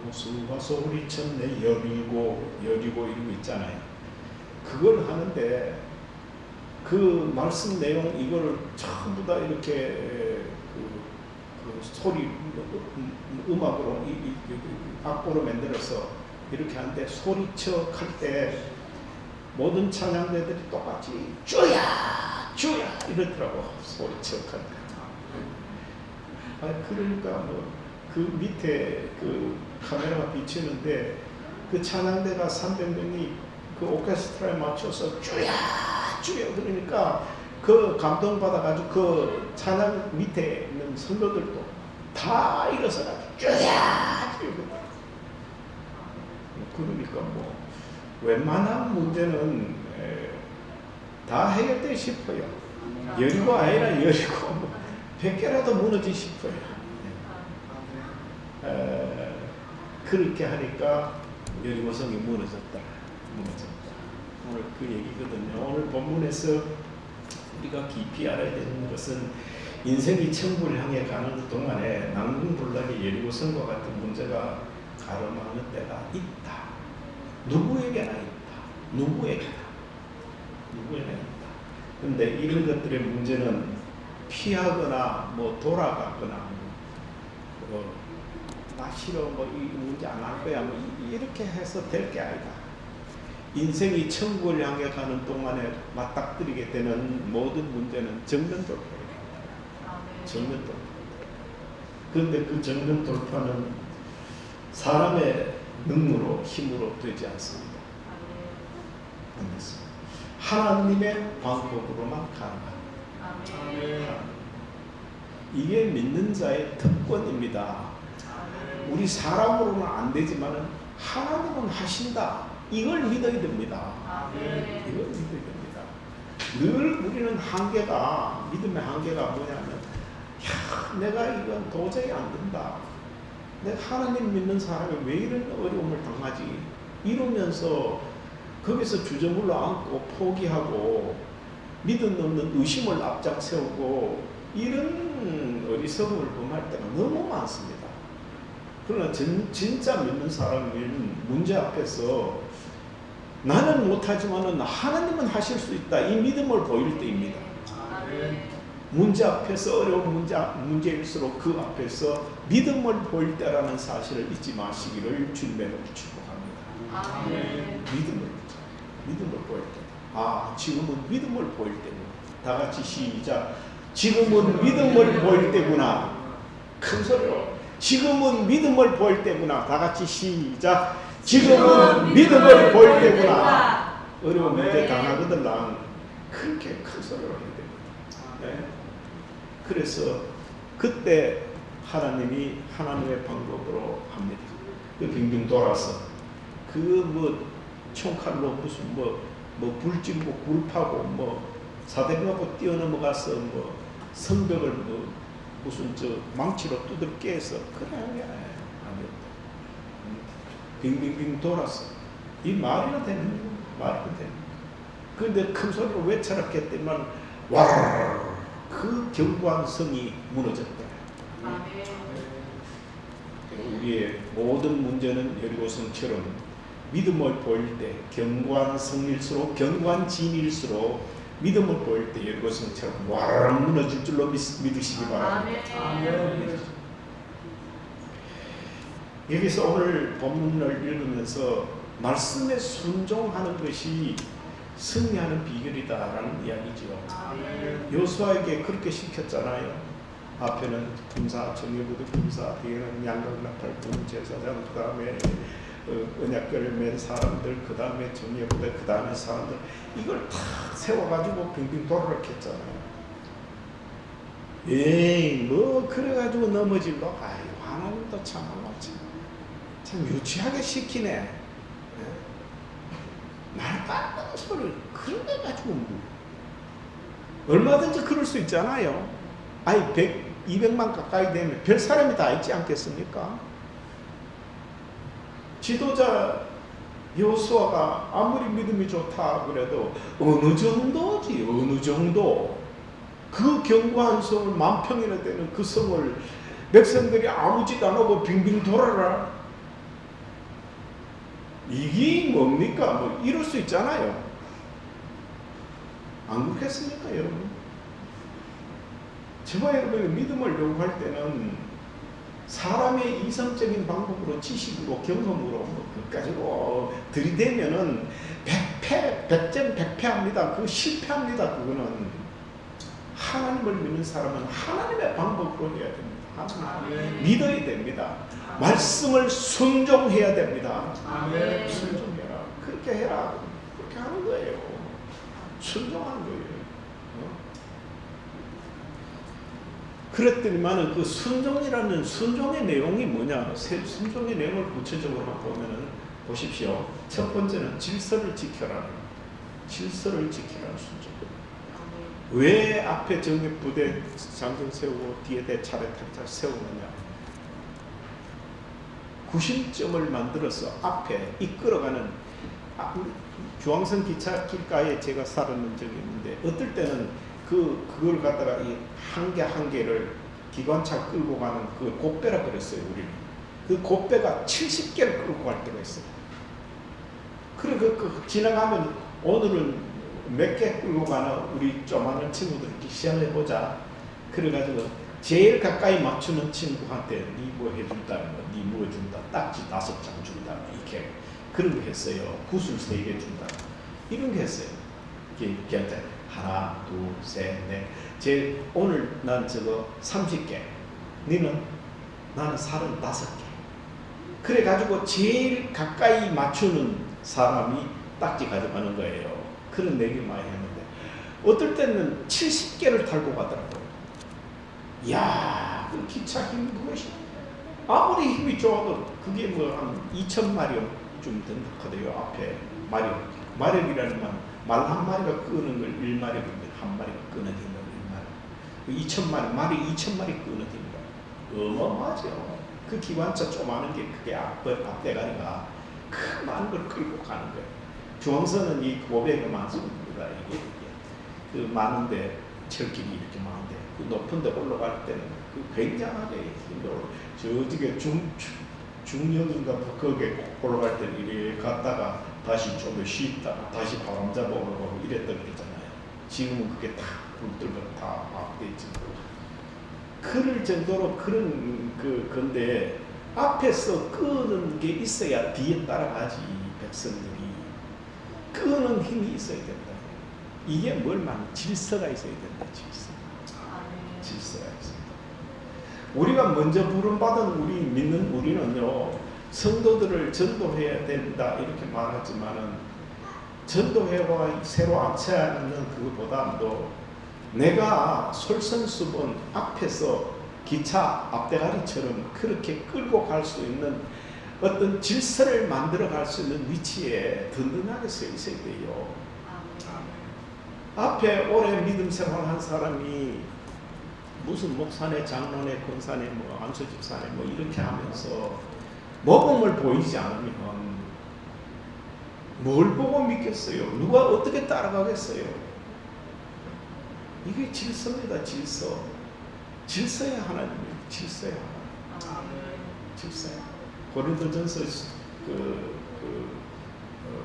여호수아 소리쳤네 여리고 이런 거 있잖아요. 그걸 하는데 그 말씀 내용 이거를 전부 다 이렇게 그 소리 음악으로 악보로 만들어서 이렇게 하는데 소리쳐 할 때 모든 찬양대들이 똑같이 주야 이러더라고. 소리쳐 할 때. 그러니까 뭐 그 밑에 그 카메라가 비치는데 그 찬양대가 300명이 그 오케스트라에 맞춰서 주야 그러니까 그 감동받아가지고 그 찬양 밑에 있는 성도들도 다 일어서가지고 주야 그러니까 뭐 웬만한 문제는 다 해결돼 싶어요. 여리고 아니라 여리고 뭐 100개라도 무너지 싶어요. 그렇게 하니까 여리고성이 무너졌다. 오늘 그 얘기거든요. 오늘 본문에서 우리가 깊이 알아야 되는 것은 인생이 천국을 향해 가는 동안에 난공불락의 여리고성과 같은 문제가 가로막는 때가 있다. 누구에게나 있다. 누구에게나 있다. 그런데 이런 것들의 문제는 피하거나 뭐 돌아가거나 나 싫어 뭐 이 문제 안 할 거야 뭐 이렇게 해서 될 게 아니다. 인생이 천국을 향해 가는 동안에 맞닥뜨리게 되는 모든 문제는 정면 돌파입니다. 정면 돌파. 그런데 그 정면 돌파는 사람의 능으로 힘으로 되지 않습니다. 안 됐습니다. 하나님의 방법으로만 가능합니다. 이게 믿는 자의 특권입니다. 우리 사람으로는 안 되지만은 하나님은 하신다. 이걸 믿어야 됩니다. 이걸 믿어야 됩니다. 늘 우리는 한계가 믿음의 한계가 뭐냐면 내가 이건 도저히 안 된다. 내가 하나님 믿는 사람이 왜 이런 어려움을 당하지? 이러면서 거기서 주저물러 앉고 포기하고 믿음 없는 의심을 앞장 세우고 이런 어리석음을 범할 때가 너무 많습니다. 그러나 진짜 믿는 사람은 문제 앞에서 나는 못하지만은 하나님은 하실 수 있다. 이 믿음을 보일 때입니다. 문제 앞에서 어려운 문제일수록 그 앞에서 믿음을 보일 때라는 사실을 잊지 마시기를 주님으로 축복합니다. 믿음을 보일 때. 지금은 믿음을 보일 때구나. 다 같이 시작. 지금은 믿음을 보일 때구나. 큰 소리로. 지금은 믿음을 보일 때구나. 다 같이 시작. 지금은 믿음을 보일 때구나. 어려운 문제 당하거든 난 그렇게 큰 소리로 해야 됩니다. 네? 그래서 그때 하나님이 하나님의 방법으로 합니다. 그 빙빙 돌아서 그 뭐 총칼로 무슨 뭐 불질고 굴 파고 뭐 사대가고 뛰어넘어가서 뭐 성벽을 뭐 무슨 망치로 두들 깨서 그런 게 아니었다. 빙빙빙 돌아서 이 말이나 되는 말이나 되는. 그런데 큰 소리로 외쳐놨겠지만 와르르 그 경관성이 무너졌다. 우리의 모든 문제는 여리고성처럼 믿음을 보일 때 경관성일수록 경관진일수록 믿음을 보일 때 여리고성처럼 와르르 무너질 줄로 믿으시기 바랍니다. 여기서 오늘 본문을 읽으면서 말씀에 순종하는 것이 승리하는 비결이다라는 이야기죠. 여호수아에게 그렇게 시켰잖아요. 앞에는 군사, 정예부대 군사, 뒤에는 양각나팔 군 제사장, 그 다음에 언약궤를 맨 사람들, 그 다음에 정예부대, 그 다음에 사람들, 이걸 다 세워가지고 빙빙 돌아를 했잖아요. 에이, 뭐 그래가지고 넘어질러? 아이, 하나님도 참 유치하게 시키네. 말도 안 되는 소리를 그런 거 가지고 뭐. 얼마든지 그럴 수 있잖아요. 아이, 200만 가까이 되면 별 사람이 다 있지 않겠습니까? 지도자 여호수아가 아무리 믿음이 좋다 그래도 어느 정도지, 어느 정도. 그 견고한 성을, 만평이나 되는 그 성을 백성들이 아무 짓 안 하고 빙빙 돌아라. 이게 뭡니까? 뭐 이럴 수 있잖아요. 안 그렇겠습니까, 여러분? 저와 여러분이 믿음을 요구할 때는 사람의 이성적인 방법으로, 지식으로, 경험으로 가지고 들이대면은 100점 100패합니다. 그거 실패합니다. 그거는 하나님을 믿는 사람은 하나님의 방법으로 해야 됩니다. 하나님 믿어야 됩니다. 말씀을 순종해야 됩니다. 순종해라. 그렇게 해라. 그렇게 하는 거예요. 순종하는 거예요. 그랬더니만은 그 순종이라는 순종의 내용이 뭐냐? 순종의 내용을 구체적으로 보면은 보십시오. 첫 번째는 질서를 지켜라. 질서를 지키라는 순종. 왜 앞에 정예부대 장전 세우고 뒤에 차례 세우느냐? 구심점을 만들어서 앞에 이끌어가는, 중앙선 기차길가에 제가 살았는 적이 있는데 어떨 때는 그걸 갖다가 이 한 개 한 개를 기관차 끌고 가는 그 곱배라 그랬어요. 우리는 그 곱배가 70개를 끌고 갈 때가 있어요. 그리고 지나가면 오늘은 몇 개 끌고 가나 우리 조만한 친구들 이렇게 시험해보자. 그래가지고 제일 가까이 맞추는 친구한테 니 뭐 해준다, 니 뭐 준다, 딱지 5장 준다, 이렇게 그런 거 했어요. 구슬 3개 준다, 이런 거 했어요. 이렇게 하나, 둘, 셋, 넷. 오늘 난 저거 30개, 나는 35개. 그래가지고 제일 가까이 맞추는 사람이 딱지 가져가는 거예요. 그런 내기 많이 했는데 어떨 때는 70개를 달고 가더라고요. 이야, 그 기차 힘 그것이 아무리 힘이 좋아도 그게 뭐 한 2,000마력 좀 된다 하대요. 앞에 마력이라는 말 한 마리가 끄는 걸 1마력이면 한 마리가 끊어지는 걸 1마력. 2,000마리, 말이 2,000마리 끊어집니다. 어마어마하죠. 그 기관차 조그마한 게 그게 앞대가리가 큰 많은 걸 끌고 가는 거예요. 중앙선은 이 500여 많습니다. 이게 그 많은데 철길이 이렇게 많은데 그 높은 데 올라갈 때는 그 굉장하게 힘들어. 저쪽에 중령인가 뭐 거기에 올라갈 때는 이렇게 갔다가 다시 좀 쉬다가 다시 바람 잡아오고 이랬던 거잖아요. 지금은 그게 다 불들고 다 막돼 있지. 그럴 정도로 그런 건데 앞에서 끄는 게 있어야 뒤에 따라가지. 백성들이 끄는 힘이 있어야 된다. 이게 뭘 말하는 질서가 있어야 된다. 질서가 있습니다. 우리가 먼저 부름받은 우리는요, 성도들을 전도해야 된다 이렇게 말하지만은 전도회와 새로 암체하는 그것보다도 내가 솔선수범 앞에서 기차 앞대가리처럼 그렇게 끌고 갈 수 있는 어떤 질서를 만들어 갈 수 있는 위치에 든든하게 서 있어야 돼요. 앞에 오래 믿음 생활한 사람이 무슨 목사네, 장로네, 권사네, 뭐 안수집사네 뭐 이렇게 하면서 모범을 보이지 않으면 뭘 보고 믿겠어요? 누가 어떻게 따라가겠어요? 이게 질서입니다. 질서야 하나님이에요. 질서야 하나님. 질서야. 고린도전서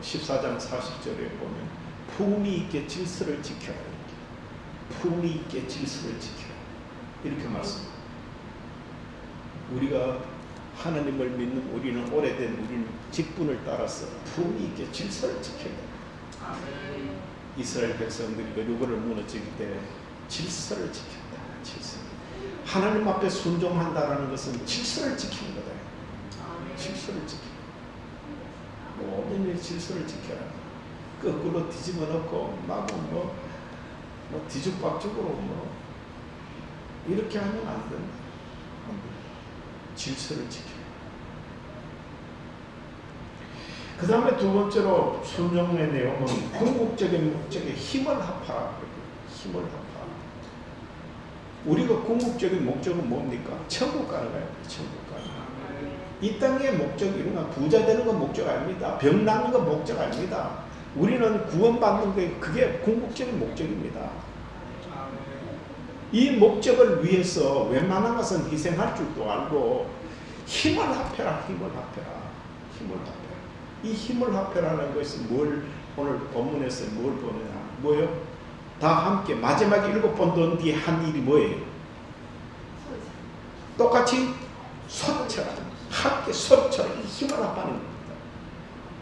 14장 40절에 보면 품위 있게 질서를 지켜라. 품위 있게 질서를 지켜라. 이렇게 말씀합니다. 우리가 하나님을 믿는 우리는 우리는 직분을 따라서 품위 있게 질서를 지켜야 된다. 이스라엘 백성들이 그 요구를 무너뜨릴 때 질서를 지켰다. 질서. 하나님 앞에 순종한다라는 것은 질서를 지키는 거다. 질서를 지켜. 모든 일 질서를 지켜라. 거꾸로 뒤집어 놓고 마구 뭐 뒤죽박죽으로 이렇게 하면 안 된다. 질서를 지켜. 그 다음에 두 번째로 순종의 내용은 궁극적인 목적에 힘을 합하라. 힘을 합하라. 우리가 궁극적인 목적은 뭡니까? 천국 가는 거예요. 천국 가는 거. 이 땅의 목적이 이런 건 부자 되는 건 목적 아닙니다. 병 낫는 건 목적 아닙니다. 우리는 구원받는 게 그게 궁극적인 목적입니다. 이 목적을 위해서 웬만한 것은 희생할 줄도 알고 힘을 합해라. 힘을 합해라. 힘을 합해라. 이 힘을 합해라는 것이 오늘 본문에서 뭘 보느냐? 뭐예요? 다 함께 마지막에 7번 돈 뒤에 한 일이 뭐예요? 똑같이 소처럼 함께 소처럼 힘을 합하는 겁니다.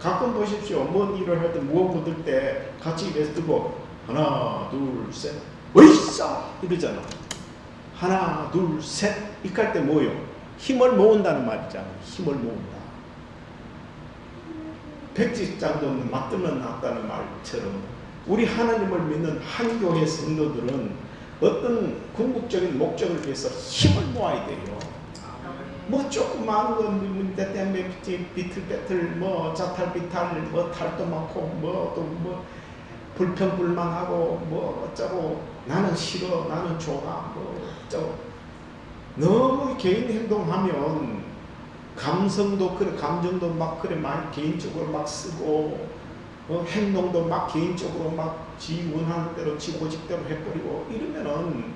가끔 보십시오. 뭔 일을 할 때 무엇 묻을 때 같이 입에서 두고 하나 둘 셋 으쌰 이러잖아. 하나 둘 셋 이렇게 할 때 뭐예요? 힘을 모은다는 말이잖아. 힘을 모은다. 백지장도 맞들면 낫다는 말처럼 우리 하나님을 믿는 한 교회 성도들은 어떤 궁극적인 목적을 위해서 힘을 모아야 돼요. 뭐 조그마한 건 비틀비틀 자탈비탈 탈도 많고 또 불평불만하고 어쩌고 나는 싫어 나는 좋아 어쩌고 너무 개인 행동하면 감성도 그래 감정도 막 그래 막 개인적으로 막 쓰고 행동도 막 개인적으로 막 지 원하는 대로 지 고집대로 해버리고 이러면은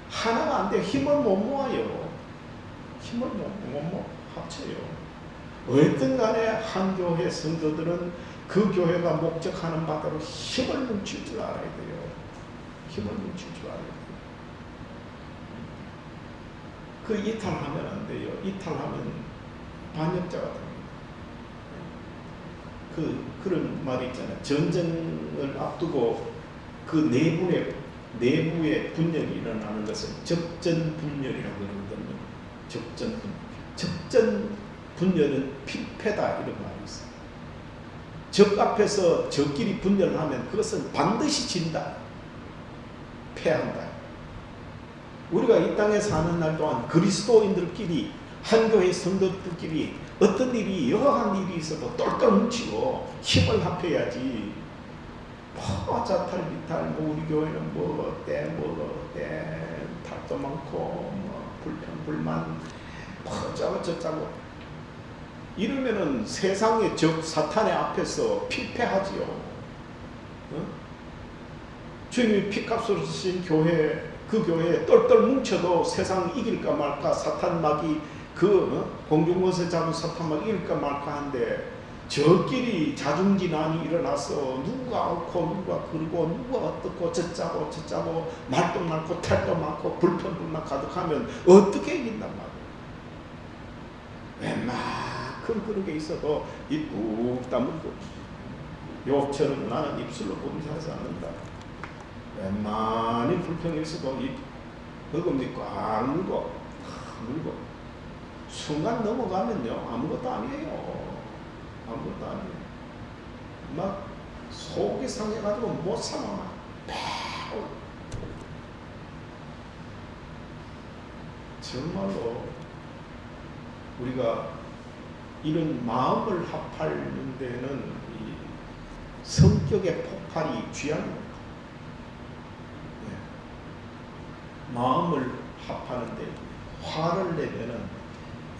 하나가 안 돼. 힘을 못 모아요. 힘을 못 합쳐요. 어쨌든 간에 한 교회 성도들은 그 교회가 목적하는 바대로 힘을 뭉칠 줄 알아야 돼요. 힘을 뭉칠 줄 알아야 돼요. 그 이탈하면 안 돼요. 이탈하면 반역자가 됩니다. 그런 말이 있잖아요. 전쟁을 앞두고 그 내부의 분열이 일어나는 것은 적전분열이라고 그러거든요. 적전분열은 필패다 이런 말이 있어요. 적 앞에서 적끼리 분열하면 그것은 반드시 진다. 패한다. 우리가 이 땅에 사는 날 동안 그리스도인들끼리 한교회 성도들끼리 어떤 일이 여러한 일이 있어도 똘똘 뭉치고 힘을 합해야지. 자탈비탈 우리 교회는 어때 탈도 많고 불평불만 저쩌고 이러면은 세상의 적 사탄의 앞에서 필패하지요. 주님이 피값으로 쓰신 교회 그 교회에 똘똘 뭉쳐도 세상 이길까 말까 사탄 막이 공중권세 잡은 사탄 막 이길까 말까 한데 저끼리 자중진환이 일어나서 누가 옳고 누가 그르고 누가 어떻고 저짜고 말도 많고 탈도 많고 불평불만 가득하면 어떻게 이긴단 말이에요. 웬만큼 그런 게 있어도 입 꾹 다물고 욕처럼 나는 입술로 범사하지 않는다. 웬만히 불평이 있어도 입 허금이 꽉 물고 순간 넘어가면요 아무것도 아니에요. 아무것도 아니에요. 막 속이 상해가지고 못 참아 막 정말로 우리가 이런 마음을 합하는 데는 이 성격의 폭발이 귀합니다. 마음을 합하는데 화를 내면은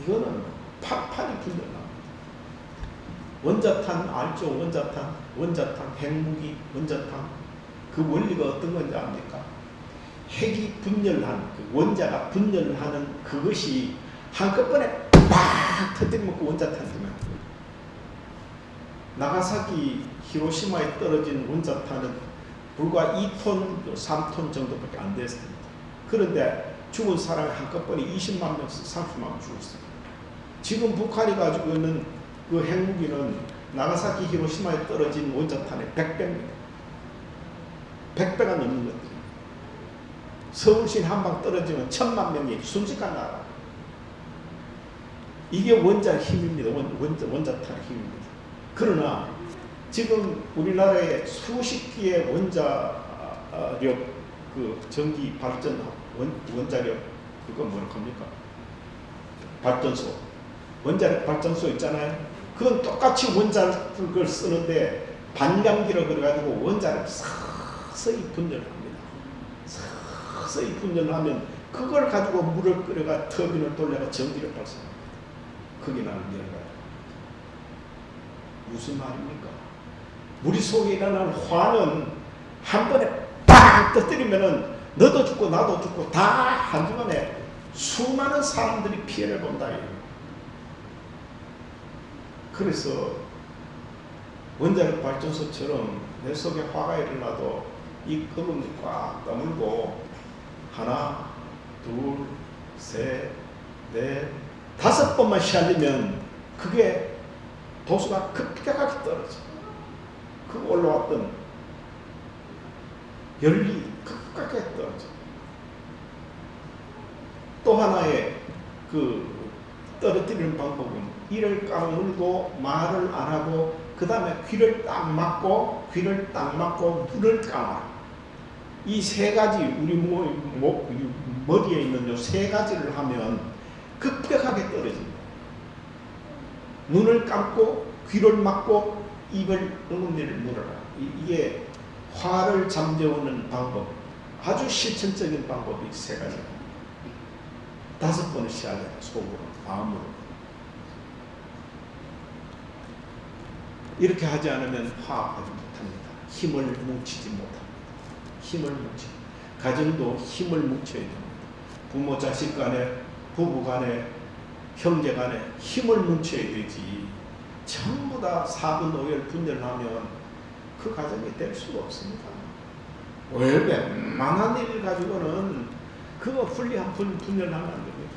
이거는 팍팍이 분열납니다. 원자탄 알죠? 원자탄 핵무기 원자탄 그 원리가 어떤 건지 압니까? 핵이 분열하는 원자가 분열하는 그것이 한꺼번에 팍 터뜨리면 그 원자탄이 됩니다. 나가사키 히로시마에 떨어진 원자탄은 불과 2톤 3톤 정도밖에 안 됐습니다. 그런데 죽은 사람이 한꺼번에 20만 명씩 30만 명 죽었어요. 지금 북한이 가지고 있는 그 핵무기는 나가사키 히로시마에 떨어진 원자탄의 100배입니다. 100배가 넘는 것들. 서울시 한방 떨어지면 1000만 명이 순식간 나가. 이게 원자의 힘입니다. 원자탄의 힘입니다. 그러나 지금 우리나라에 수십 개의 원자력 그 전기 발전 원자력 그건 뭐라 합니까? 발전소. 원자력 발전소 있잖아요. 그건 똑같이 원자력을 쓰는데 반량기라 그래가지고 원자를 서서히 분열을 합니다. 서서히 분열을 하면 그걸 가지고 물을 끓여가 터빈을 돌려가 전기를 발생합니다. 그게 나는 열가요. 무슨 말입니까? 우리 속에 일어나는 화는 한 번에 빡 터뜨리면은 너도 죽고 나도 죽고 다 한순간에 수많은 사람들이 피해를 본다. 그래서 원자력 발전소처럼 내 속에 화가 일어나도 이 끓음이 꽉 다물고 하나, 둘, 셋, 넷, 5번만 시달리면 그게 도수가 급격하게 떨어져. 그 올라왔던 열이 급격하게 떨어져. 또 하나의 그 떨어뜨리는 방법은 이를 까물고 말을 안 하고 그 다음에 귀를 딱 막고 눈을 감아. 이 세 가지 우리 머리에 있는 요 세 가지를 하면 급격하게 떨어집니다. 눈을 감고 귀를 막고 입을 어금니를 물어라. 이게 화를 잠재우는 방법, 아주 실천적인 방법이 세 가지입니다. 5번을 시작해요. 속으로, 마음으로. 이렇게 하지 않으면 화합하지 못합니다. 힘을 뭉치지 못합니다. 힘을 뭉치. 가정도 힘을 뭉쳐야 됩니다. 부모 자식 간에, 부부 간에, 형제 간에 힘을 뭉쳐야 되지. 전부 다 4분 5열 분열하면 그 가정이 될 수가 없습니다. 웬만한 일 가지고는 그거 분열하면 안 됩니다.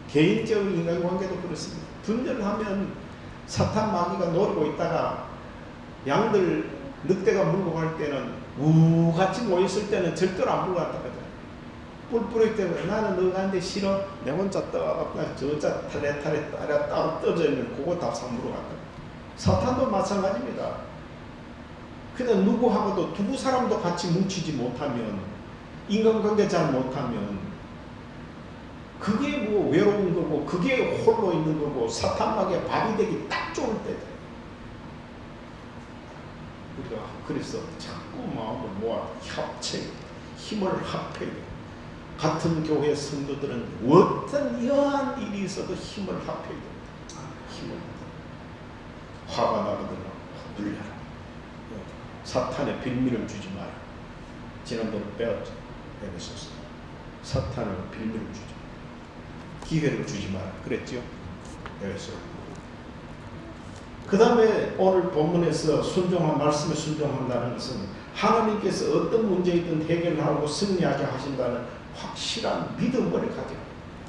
개인적인 인간관계도 그렇습니다. 분열하면 사탄 마귀가 노리고 있다가 양들 늑대가 물고 갈 때는 우같이 모였을 때는 절대로 안 물고 갔다 가잖아요. 뿔뿔이 때문에 나는 너 가는데 싫어. 내 혼자 저자 타래 따로 떠져 있는 그거 다 삼으로 갔다. 사탄도 마찬가지입니다. 그냥 누구하고도 두 사람도 같이 뭉치지 못하면 인간관계 잘 못하면 그게 뭐 외로운 거고 그게 홀로 있는 거고 사탄마귀의 밥이 되기 딱 좋을 때죠. 우리가 그래서 자꾸 마음을 모아 협체 힘을 합해야 돼요. 같은 교회 성도들은 어떤 이러한 일이 있어도 힘을 합해야 됩니다. 힘을 화가 나거든요. 눌려라. 사탄의 빌미를 주지 마라. 지난번에 배웠죠. 에베소서. 사탄의 빌미를 주지 마라. 기회를 주지 마라. 그랬죠. 에베소. 그 다음에 오늘 본문에서 순종한 말씀에 순종한다는 것은 하나님께서 어떤 문제이든 해결하고 승리하게 하신다는 확실한 믿음을 가져라.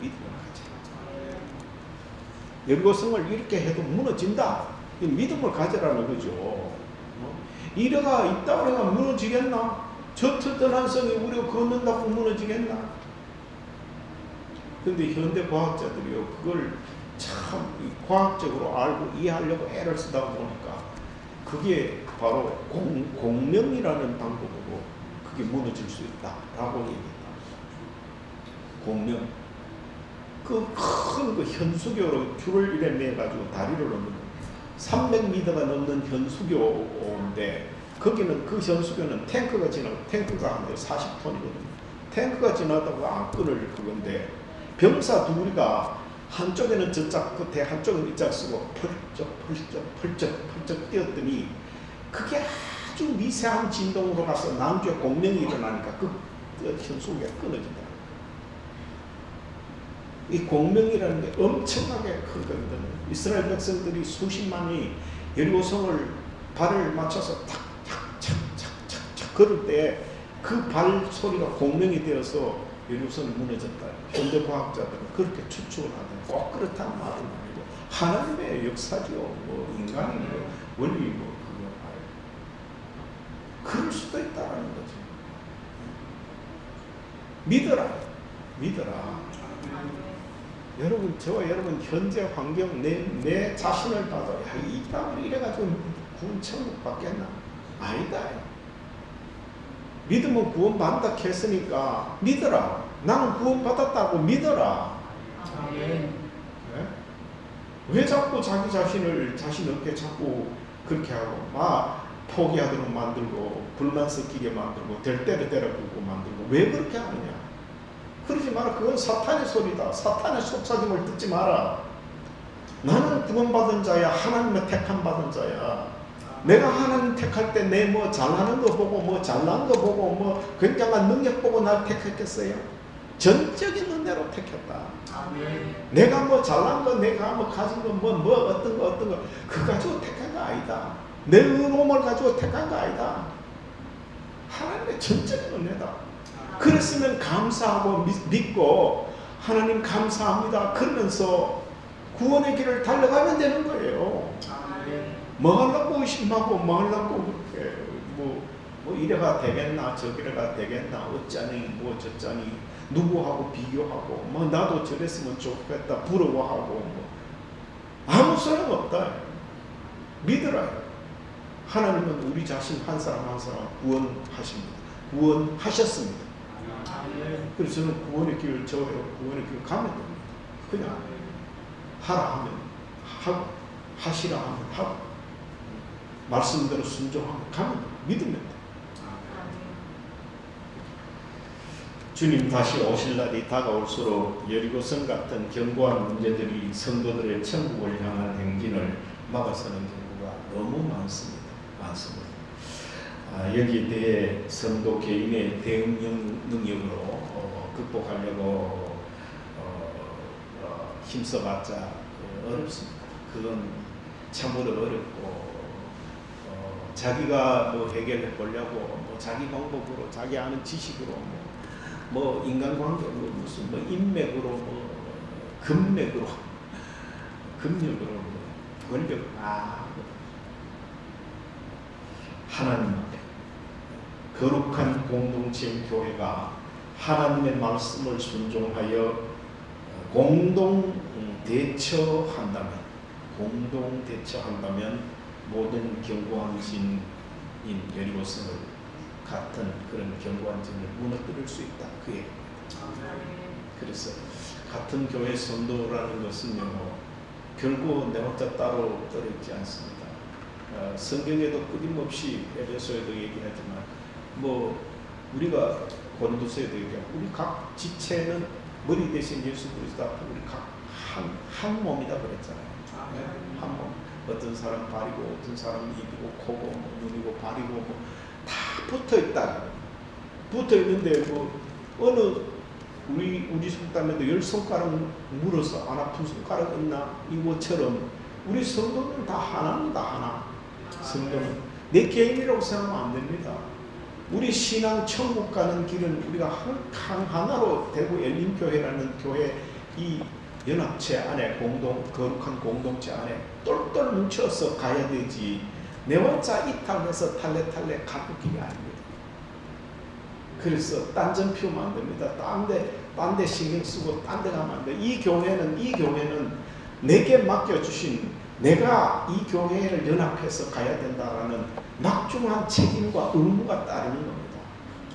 믿음을 가져라. 여리고성을 이렇게 해도 무너진다. 이 믿음을 가져라는 거죠. 이래가 있다고 해가 무너지겠나? 저 튼튼한 성이 우리가 걷는다고 무너지겠나? 그런데 현대 과학자들이요, 그걸 참 과학적으로 알고 이해하려고 애를 쓰다 보니까 그게 바로 공명이라는 방법으로 그게 무너질 수 있다라고 얘기했다. 공명. 그 큰 그 현수교로 줄을 이래 매가지고 다리를 넘는 300m가 넘는 현수교인데 거기는 그 현수교는 탱크가 지나고 탱크가 한 대 40톤이거든요. 탱크가 지나다가 안 끊을 그건데 병사 둘이가 한쪽에는 저짝 끝에 한쪽은 이짝 쓰고 펄쩍 뛰었더니 그게 아주 미세한 진동으로 가서 난주에 공명이 일어나니까 그 현수교가 끊어진다. 이 공명이라는 게 엄청나게 큰 거거든요. 이스라엘 백성들이 수십만이 여리고성을 발을 맞춰서 착착착착착 걸을 때 그 발 소리가 공명이 되어서 여리고성이 무너졌다. 현대 과학자들은 그렇게 추측을 하는데 꼭 그렇다는 말은 아니고 하나님의 역사죠. 뭐 인간의 뭐 원리 뭐 그거 그럴 수도 있다라는 거죠. 믿어라. 여러분, 저와 여러분 현재 환경 내 자신을 봐도 야, 이 땅을 이래가지고 구원 천국 받겠나? 아니다. 믿으면 구원 받는다 했으니까 믿어라. 나는 구원 받았다고 믿어라. 네? 왜 자꾸 자신 없게 자꾸 그렇게 하고 막 포기하도록 만들고 불만 섞이게 만들고 될 대로 때려부고 만들고 왜 그렇게 하느냐? 그러지 마라. 그건 사탄의 소리다. 사탄의 속삭임을 듣지 마라. 나는 구원받은 자야. 하나님의 택함 받은 자야. 내가 하나님 택할 때 내 뭐 잘하는 거 보고 뭐 잘난 거 보고 뭐 굉장한 능력 보고 날 택했겠어요? 전적인 은혜로 택했다. 내가 뭐 잘난 거, 내가 뭐 가진 거, 뭐 어떤 거 그거 가지고 택한 거 아니다. 내 의로움을 가지고 택한 거 아니다. 하나님의 전적인 은혜다. 그랬으면 감사하고 믿고 하나님 감사합니다 그러면서 구원의 길을 달려가면 되는 거예요. 뭐 하려고 의심하고 뭐 하려고 그렇게 뭐 이래가 되겠나 저래가 되겠나 어쩌니 뭐 저쩌니 누구하고 비교하고 뭐 나도 저랬으면 좋겠다 부러워하고 뭐 아무 소용없다. 믿으라. 하나님은 우리 자신 한 사람 한 사람 구원하십니다. 구원하셨습니다. 그래서 저는 구원의 길을 구원의 길을 가면 됩니다. 그냥 하라 하면 하고 하시라 하면 하고 말씀대로 순종하면 가면 믿으면 돼. 주님 다시 오실 날이 다가올수록 여리고성 같은 견고한 문제들이 성도들의 천국을 향한 행진을 막아서는 경우가 너무 많습니다. 여기에 대해 성도 개인의 대응 능력으로 극복하려고 힘써봤자 어렵습니다. 그건 참으로 어렵고 자기가 뭐 해결해 보려고 뭐 자기 방법으로 자기 아는 지식으로 뭐 인간관계 무슨 뭐 인맥으로 뭐 금맥으로 금력으로 뭐 권력 하나님 앞에 거룩한 공동체인 교회가 하나님의 말씀을 순종하여 공동 대처한다면 모든 견고한 진인 여리고성을 같은 그런 견고한 진을 무너뜨릴 수 있다. 그 얘기입니다. 그래서 같은 교회 선도라는 것은요 결국 내 혼자 따로 떨어지지 않습니다. 성경에도 끊임없이 에베소에도 얘기하지만 뭐 우리가 고린도서에도 얘기하고 우리 각 지체는 머리 대신 예수 그리스도 앞에 우리 각 한 몸이다 그랬잖아요. 한 몸. 어떤 사람 발이고 어떤 사람 입이고 코고 뭐 눈이고 발이고 뭐 다 붙어 있다. 붙어 있는데 뭐 어느 우리 손땀에도 10손가락 물어서 안 아픈 손가락 있나 이거처럼 우리 성도는 다 하나입니다. 하나. 성도는 내 개인이라고 생각하면 안 됩니다. 우리 신앙 천국 가는 길은 우리가 하나로 되고 열린교회라는 교회 이 연합체 안에 거룩한 공동체 안에 똘똘 뭉쳐서 가야 되지 내 혼자 이탈해서 탈레 가는 길이 아닙니다. 그래서 딴전 피우면 안 됩니다. 딴 데 신경 쓰고 딴 데 가면 안 돼. 이 교회는 내게 맡겨주신 내가 이 교회를 연합해서 가야 된다라는 막중한 책임과 의무가 따르는 겁니다.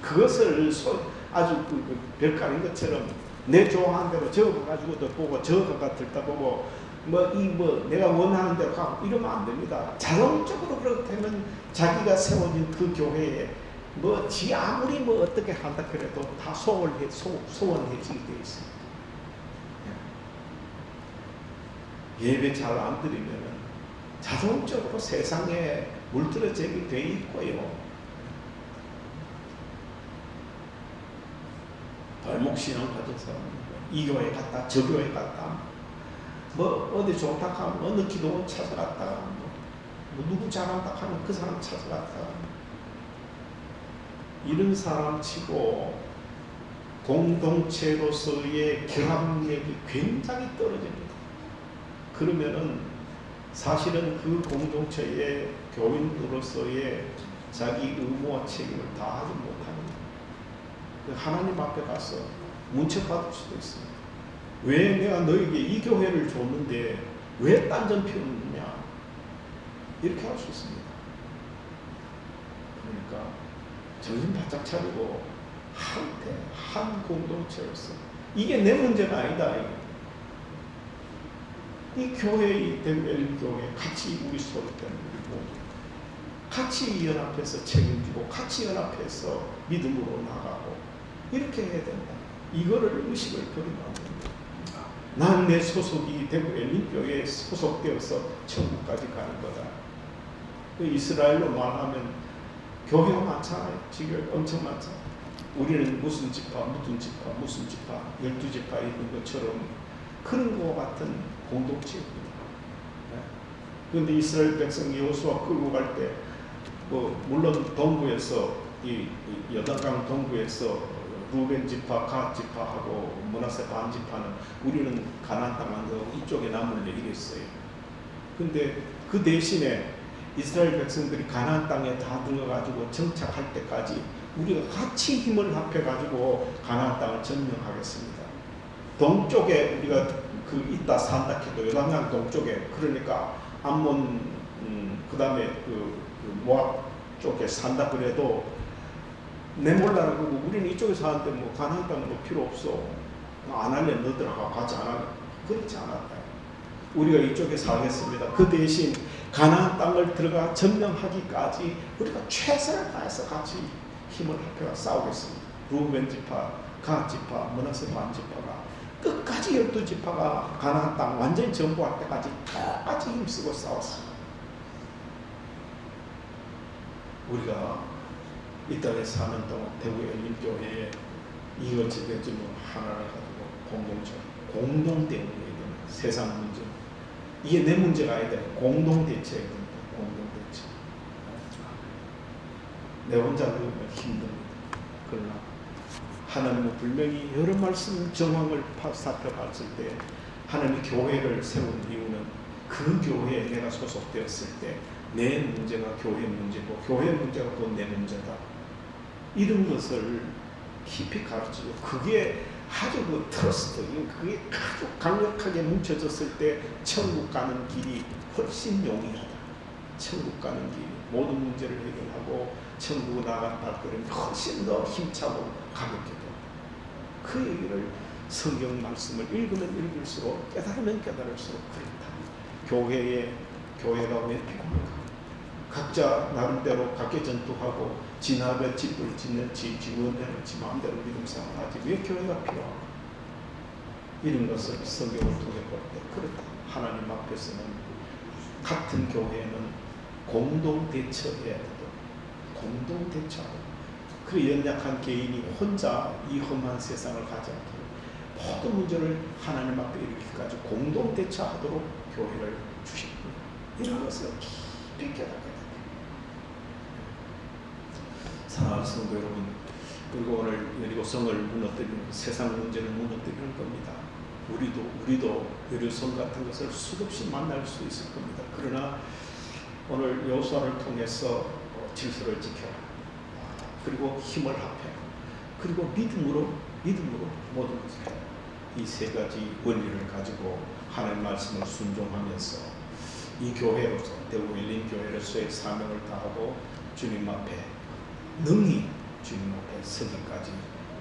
그것을 아주 별가린 것처럼 내 좋아하는 대로 저거 가지고도 보고 저거 듣다 보고 내가 원하는 대로 가고 이러면 안 됩니다. 자동적으로 그렇게 되면 자기가 세워진 그 교회에 지 아무리 어떻게 한다 그래도 다 소원해지게 되어 있습니다. 예배 잘 안 드리면 자동적으로 세상에 물들어지게 돼 있고요. 발목신앙 가진 사람 이 교회 갔다 저 교회 갔다 어디 좋다 하면 어느 기도원 찾아갔다 누구 잘한다 하면 그 사람 찾아갔다 이런 사람 치고 공동체로서의 결합력이 굉장히 떨어집니다. 그러면은 사실은 그 공동체의 교인으로서의 자기 의무와 책임을 다하지 못하는 거예요. 하나님 앞에 가서 문책받을 수도 있습니다. 왜 내가 너에게 이 교회를 줬는데 왜 딴전 피우느냐, 이렇게 할 수 있습니다. 그러니까 정신 바짝 차리고 한 공동체로서 이게 내 문제가 아니다. 이 교회의 대구엘림교회 같이 우리 소리 때문에 같이 연합해서 책임지고 같이 연합해서 믿음으로 나가고 이렇게 해야 된다. 이거를 의식을 버리면 안 됩니다. 난 내 소속이 대구엘림교회에 소속되어서 천국까지 가는 거다. 이스라엘로 말하면 교회가 많잖아요. 지금 엄청 많잖아요. 우리는 무슨 지파, 무슨 지파, 무슨 지파, 12지파 있는 것처럼 그런 것과 같은 공동체입니다. 그런데 이스라엘 백성이 여호수아 끌고 갈 때, 물론 동부에서 이 여단강 동부에서 루벤 지파, 갓 지파하고 므낫세 반 지파는 우리는 가나안 땅 안 가고 이쪽에 남을래 이랬어요. 근데 그 대신에 이스라엘 백성들이 가나안 땅에 다 들어가지고 정착할 때까지 우리가 같이 힘을 합해가지고 가나안 땅을 점령하겠습니다. 동쪽에 우리가 있다 산다 해도 요단강 동쪽에, 그러니까 암몬 그다음에 모압 쪽에 산다 그래도 내 몰라라 그러고 우리는 이쪽에 사는데 뭐 가나안 땅 뭐 필요 없어, 안 할래, 너 들어가, 같이 안 할래, 그렇지 않았다. 우리가 이쪽에 살겠습니다. 그 대신 가나안 땅을 들어가 점령하기까지 우리가 최선을 다해서 같이 힘을 합해서 싸우겠습니다. 루벤 지파, 갓 지파, 므낫세 반 지파가 끝까지 12지파가 가나안 땅 완전히 정복할 때까지 다 같이 힘쓰고 싸웠습니다. 우리가 이 땅에 사는 동안 대구엘림교회에 이것저것 하나를 가지고 공동대응해야 되는 세상 문제, 이게 내 문제가 아니다. 공동대처해야 됩니다. 공동대처. 내 혼자 누우면 힘듭니다. 그러나 하나님은 분명히 여러 말씀 정황을 살펴봤을 때 하나님이 교회를 세운 이유는 그 교회에 내가 소속되었을 때 내 문제가 교회 문제고 교회 문제가 또 내 문제다, 이런 것을 깊이 가르치고, 그게 아주 트러스트, 그게 아주 강력하게 뭉쳐졌을 때 천국 가는 길이 훨씬 용이하다. 천국 가는 길, 모든 문제를 해결하고 천국 나갈 발걸음이 훨씬 더 힘차고 가볍게 된다. 그 얘기를 성경 말씀을 읽으면 읽을수록, 깨달으면 깨달을수록 그렇다. 교회가 왜 필요한가? 각자 나름대로 각계 전투하고 진압의 집을 짓는 지 원대로 지 마음대로 믿음 생활하지 왜 교회가 필요한가? 이런 것을 성경을 통해 볼 때 그렇다. 하나님 앞에서는 같은 교회는 공동 대처해야 되고 공동 대처하고, 그 연약한 개인이 혼자 이 험한 세상을 가지 않도록 모든 문제를 하나님 앞에 일으키기까지 공동 대처하도록 교회를 주십니다. 이런 것을 깊이 깨닫게 됩니다. 사랑하는 성도 여러분, 그리고 오늘 여리고성을 무너뜨리는, 세상 문제를 무너뜨리는 겁니다. 우리도 여리고성 같은 것을 수없이 만날 수 있을 겁니다. 그러나 오늘 여호수아를 통해서 질서를 지켜라, 그리고 힘을 합해, 그리고 믿음으로 모든 것을 해라. 이 세 가지 원리를 가지고 하나님 말씀을 순종하면서 이 교회로서 대구엘림교회로서의 사명을 다하고 주님 앞에 능히 주님 앞에 서기까지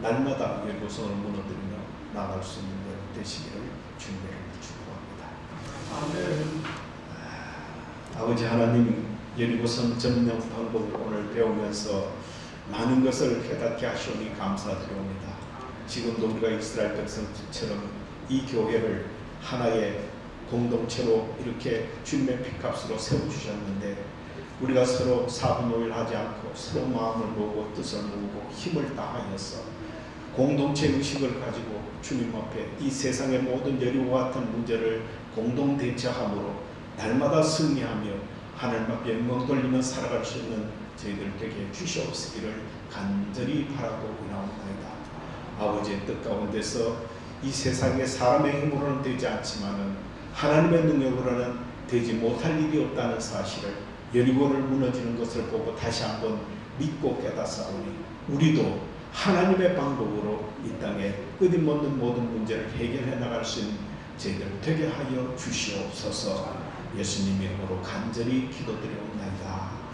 날마다 여리고성을 무너뜨리며 나갈 수 있는 것 되시기를 주님을 축복합니다. 아멘. 아버지 하나님, 여리고성 점령 방법을 오늘 배우면서 많은 것을 깨닫게 하시오니 감사드립니다. 지금도 우리가 이스라엘 백성처럼 이 교회를 하나의 공동체로 이렇게 주님의 피값으로 세워주셨는데, 우리가 서로 사분노일하지 않고 서로 마음을 모으고 뜻을 모으고 힘을 다하여서 공동체 의식을 가지고 주님 앞에 이 세상의 모든 여리고와 같은 문제를 공동 대처함으로 날마다 승리하며 하나님 앞에 영광 돌리며 살아갈 수 있는 저희들 되게 주시옵시기를 간절히 바라고 원하옵나이다. 아버지의 뜻 가운데서 이 세상에 사람의 힘으로는 되지 않지만은 하나님의 능력으로는 되지 못할 일이 없다는 사실을 여리고를 무너지는 것을 보고 다시 한번 믿고 깨닫사오니 우리도 하나님의 방법으로 이 땅에 끊임없는 모든 문제를 해결해 나갈 수 있는 저희들 되게 하여 주시옵소서. 예수님 이름으로 간절히 기도드리옵나이다.